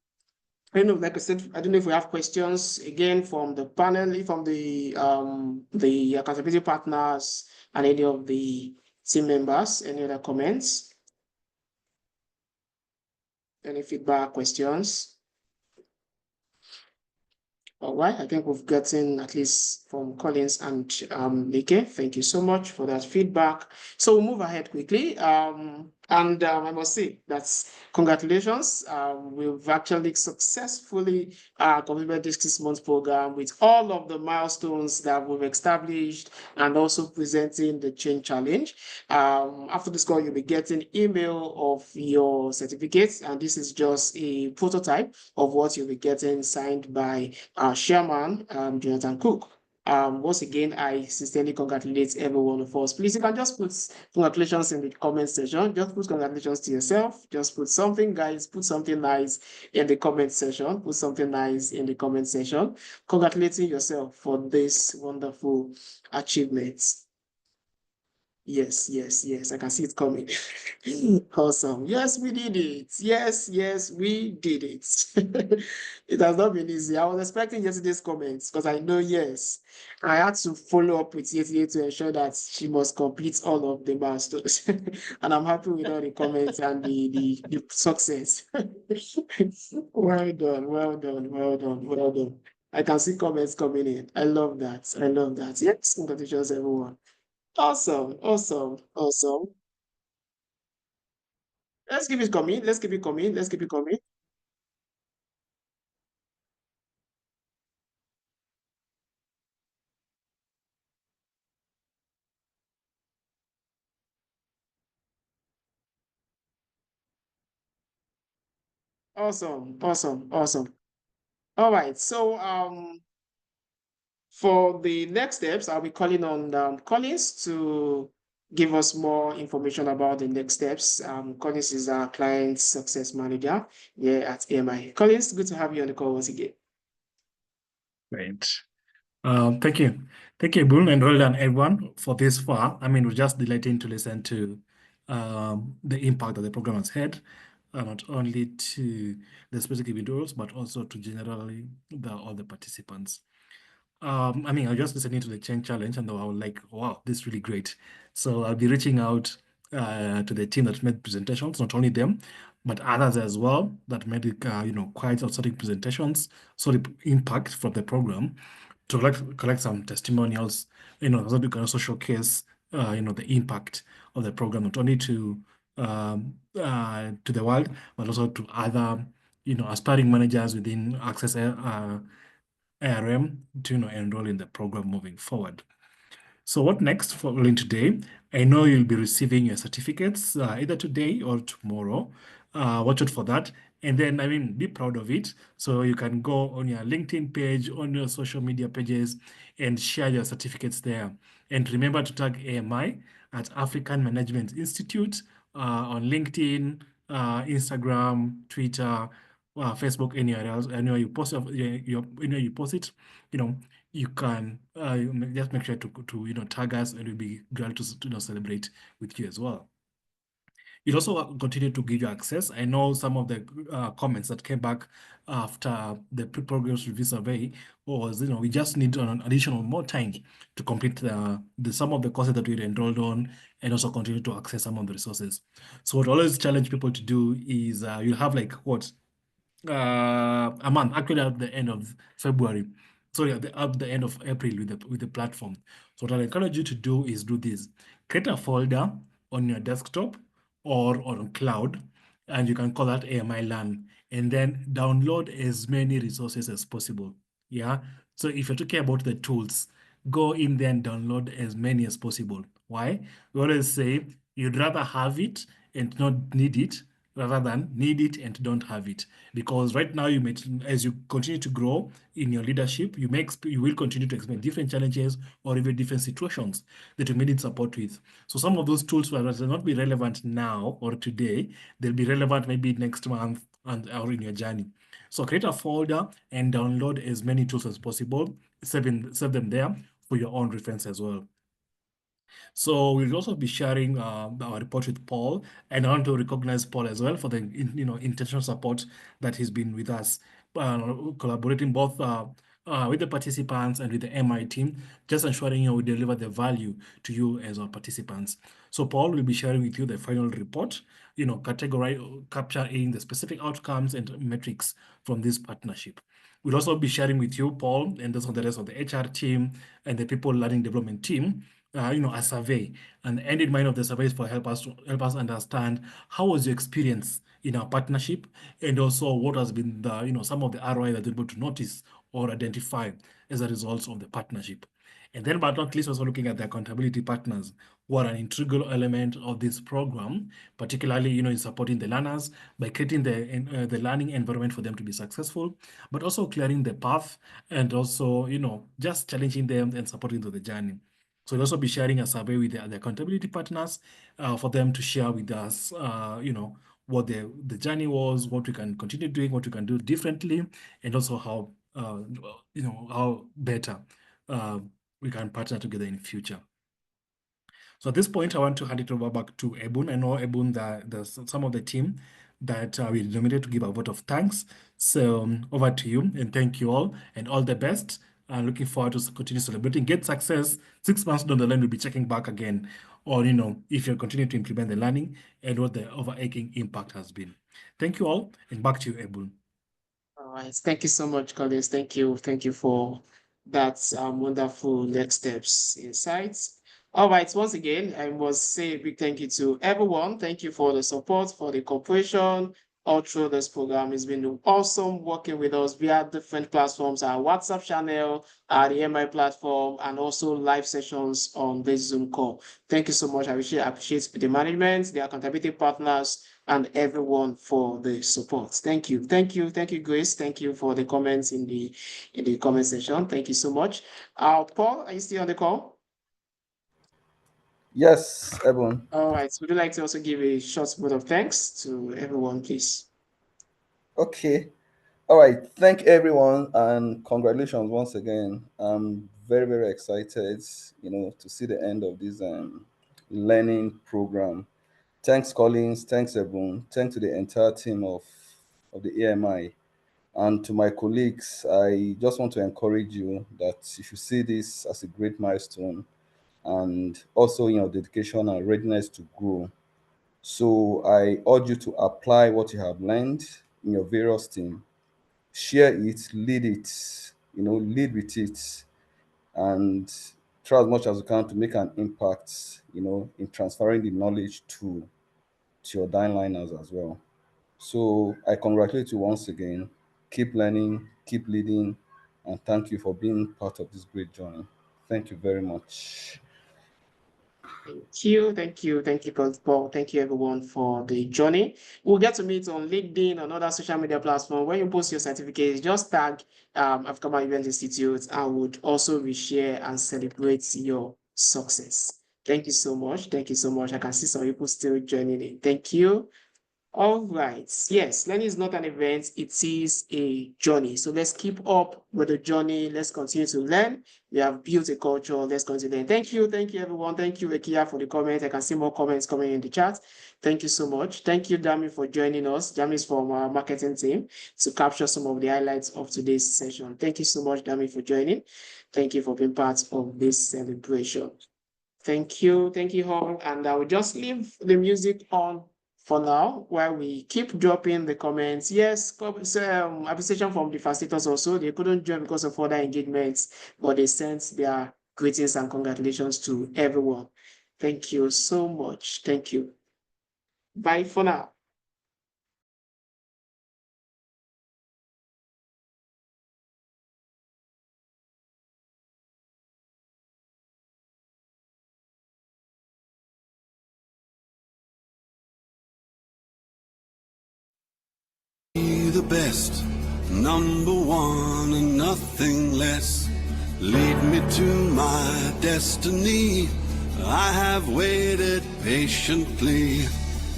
like I said, I don't know if we have questions again from the panel, from the accountability partners and any of the team members. Any other comments? Any feedback, questions? All right, I think we've gotten at least from Collins and Leke. Thank you so much for that feedback. So we'll move ahead quickly. I must say that's congratulations. We've actually successfully completed this 6 month program with all of the milestones that we've established and also presenting the change challenge. After this call, you'll be getting email of your certificates, and this is just a prototype of what you'll be getting signed by Chairman Jonathan Cook. Once again, I sincerely congratulate every one of us. Please, you can just put congratulations in the comment section. Just put congratulations to yourself. Just put something, guys. Put something nice in the comment section. Put something nice in the comment section. Congratulating yourself for this wonderful achievements. Yes, I can see it coming. Awesome. Yes, we did it. Yes, we did it. It has not been easy. I was expecting yesterday's comments because I know, yes, I had to follow up with yesterday to ensure that she must complete all of the milestones. And I'm happy with all the comments and the success. Well done. I can see comments coming in. I love that. Yes, congratulations, everyone. Awesome. Let's keep it coming. Awesome, awesome, awesome. All right, so for the next steps, I'll be calling on Collins to give us more information about the next steps. Collins is our client success manager here at AMI. Collins, good to have you on the call once again. Great. Thank you. Thank you, Boone, and well done, everyone, for this far. I mean, we're just delighted to listen to the impact that the program has had, not only to the specific individuals, but also to generally all the participants. I mean, I was just listening to the change challenge and I was like, wow, this is really great. So I'll be reaching out to the team that made presentations, not only them, but others as well that made it, quite outstanding presentations. So the impact from the program to collect some testimonials, so we can also showcase, the impact of the program, not only to the world, but also to other, aspiring managers within Access ARM to enroll in the program moving forward. So what next following today? I know you'll be receiving your certificates either today or tomorrow. Watch out for that. And then, I mean, be proud of it. So you can go on your LinkedIn page, on your social media pages, and share your certificates there. And remember to tag AMI at African Management Institute on LinkedIn, Instagram, Twitter, Facebook, anywhere else. Anywhere you post, you post it, you can just make sure to tag us, and we'll be glad to celebrate with you as well. It also continue to give you access. I know some of the comments that came back after the pre-progress review survey was, we just need an additional more time to complete some of the courses that we enrolled on, and also continue to access some of the resources. So what I always challenge people to do is you have like a month, actually at the end of February, sorry, at the end of April with the platform. So what I encourage you to do is do this: create a folder on your desktop or on cloud, and you can call that AMI Learn, and then download as many resources as possible. Yeah. So if you're talking about the tools, go in there and download as many as possible. Why? We always say you'd rather have it and not need it rather than need it and don't have it. Because right now, as you continue to grow in your leadership, you will continue to experience different challenges or even different situations that you may need support with. So some of those tools will not be relevant now or today. They'll be relevant maybe next month or in your journey. So create a folder and download as many tools as possible. Save them there for your own reference as well. So we'll also be sharing our report with Paul, and I want to recognize Paul as well for the intentional support that he's been with us, collaborating both with the participants and with the MI team, just ensuring we deliver the value to you as our participants. So Paul will be sharing with you the final report, capturing the specific outcomes and metrics from this partnership. We'll also be sharing with you, Paul, and also the rest of the HR team and the people learning development team, a survey. And the end in mind of the survey is for help us understand how was your experience in our partnership, and also what has been the some of the ROI that you're able to notice or identify as a result of the partnership. And then, but not least, also looking at the accountability partners, who are an integral element of this program, particularly in supporting the learners by creating the learning environment for them to be successful, but also clearing the path and also just challenging them and supporting to the journey. So we'll also be sharing a survey with the accountability partners for them to share with us, what the journey was, what we can continue doing, what we can do differently, and also how how better we can partner together in future. So at this point, I want to hand it over back to Ebun. I know Ebun, there's some of the team that we nominated to give a vote of thanks. So over to you, and thank you all, and all the best. I'm looking forward to continue celebrating. Get success. 6 months down the line, we'll be checking back again on, if you continue to implement the learning and what the overarching impact has been. Thank you all, and back to you, Ebun. All right. Thank you so much, Collins. Thank you. Thank you for that wonderful next steps insights. All right. Once again, I must say a big thank you to everyone. Thank you for the support, for the cooperation, all through this program. It's been awesome working with us via different platforms, our WhatsApp channel, the MI platform, and also live sessions on this Zoom call. Thank you so much. I really appreciate the management, the accountability partners, and everyone for the support. Thank you. Thank you. Thank you, Grace. Thank you for the comments in the comment section. Thank you so much. Paul, are you still on the call? Yes, everyone. All right. Would you like to also give a short word of thanks to everyone, please? Okay. All right. Thank everyone and congratulations once again. I'm very, very excited, to see the end of this learning program. Thanks, Collins. Thanks, everyone. Thanks to the entire team of the AMI. And to my colleagues, I just want to encourage you that you should see this as a great milestone and also in your dedication and readiness to grow. So I urge you to apply what you have learned in your various teams, share it, lead it, lead with it, and try as much as you can to make an impact, in transferring the knowledge to your downliners as well. So I congratulate you once again. Keep learning, keep leading, and thank you for being part of this great journey. Thank you very much. Thank you, Paul. Thank you, everyone, for the journey. We'll get to meet on LinkedIn and other social media platforms. When you post your certificates, just tag African Event Institute, and would also reshare and celebrate your success. Thank you so much. Thank you so much. I can see some people still joining in. Thank you. All right. Yes, learning is not an event, it is a journey. So let's keep up with the journey. Let's continue to learn. We have built a culture. Let's continue. Thank you, everyone. Thank you, Ekia, for the comment. I can see more comments coming in the chat. Thank you so much. Thank you, Dami, for joining us. Dami is from our marketing team to capture some of the highlights of today's session. Thank you so much, Dami, for joining. Thank you for being part of this celebration. Thank you all. And I will just leave the music on for now, while we keep dropping the comments. Yes, appreciation from the facilitators also. They couldn't join because of other engagements, but they sent their greetings and congratulations to everyone. Thank you so much. Thank you. Bye for now. The best, number one and nothing less. Lead me to my destiny. I have waited patiently.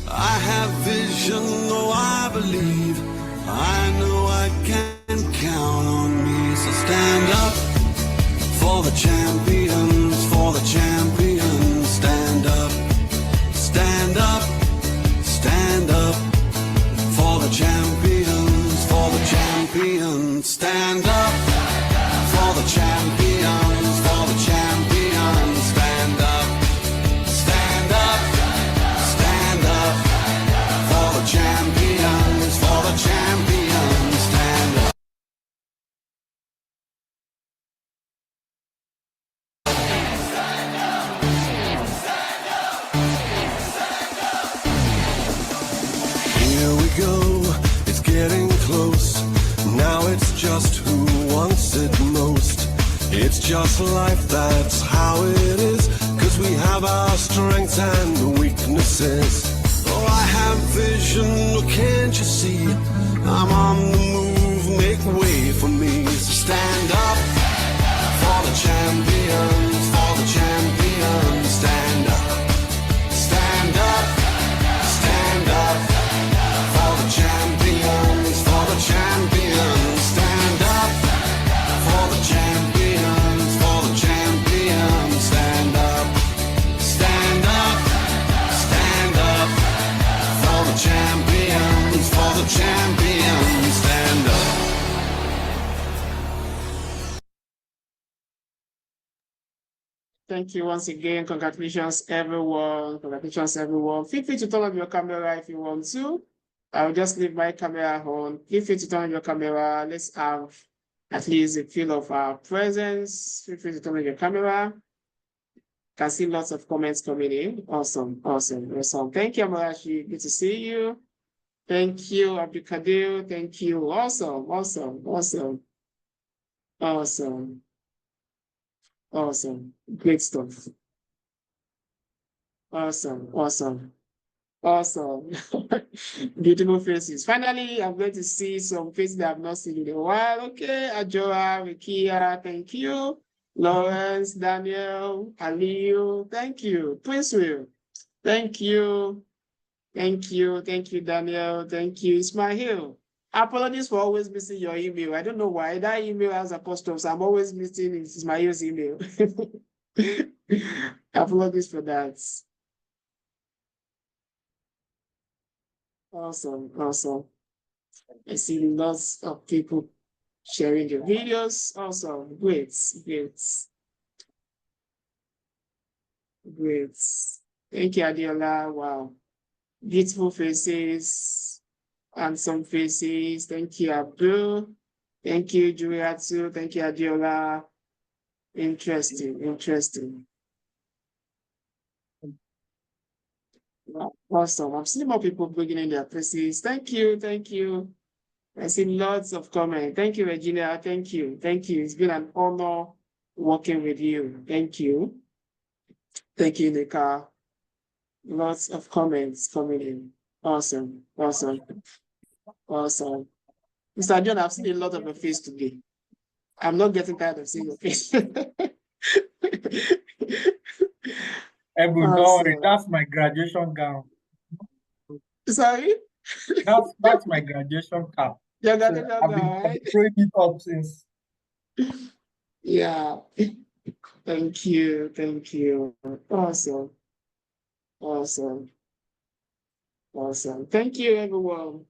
I have vision, though I believe. I know I can count on me. So stand up for the champions, for the champions. Stand up, stand up, stand up for the champions, for the champions. Stand up for the champions, for the champions. Stand up, stand up, stand up for the champions, for the champions. Stand up. Here we go, it's getting close. Now it's just who wants it most. It's just life, that's how it is. 'Cause we have our strengths and weaknesses. Oh, I have vision, oh, can't you see? I'm on the move, make way for me. So stand up for the champions, for the champions. Stand up, stand up, stand up for the champions, for the champions. Stand up for the champions, for the champions. Stand up, stand up, stand up for the champions, for the champions. Stand up. Thank you once again. Congratulations, everyone. Congratulations, everyone. Feel free to turn on your camera if you want to. I'll just leave my camera on. Feel free to turn on your camera. Let's have at least a feel of our presence. Feel free to turn on your camera. Can see lots of comments coming in. Awesome, awesome, awesome. Thank you, Amarashi. Good to see you. Thank you, Abdulkadir. Thank you. Awesome, awesome, awesome. Awesome. Awesome. Great stuff. Awesome, awesome. Awesome. Beautiful faces. Finally, I'm going to see some faces that I've not seen in a while. Okay, Ajoa, Rikia, thank you. Lawrence, Daniel, Aliu, thank you. Prince Will, thank you. Thank you, Daniel. Thank you, Ismail. Apologies for always missing your email. I don't know why. That email has apostles. I'm always missing Ismail's email. Apologies for that. Awesome, awesome. I see lots of people sharing your videos. Awesome, great, great, great. Thank you, Adiola. Wow, beautiful faces, handsome faces. Thank you, Abdul. Thank you, Juliatu. Thank you, Adiola. Interesting, interesting. Wow, awesome. I'm seeing more people bringing in their faces. Thank you, thank you. I see lots of comments. Thank you, Regina. Thank you. Thank you. It's been an honor working with you. Thank you. Thank you, Nika. Lots of comments coming in. Awesome. Awesome. Awesome. Mr. John, I've seen a lot of your face today. I'm not getting tired of seeing your face. Ebu, don't worry, that's my graduation gown. Sorry? That's my graduation cap. Your So graduation I've been gown, right? throwing it up since. Yeah. Thank you. Thank you. Awesome. Awesome. Awesome. Thank you, everyone.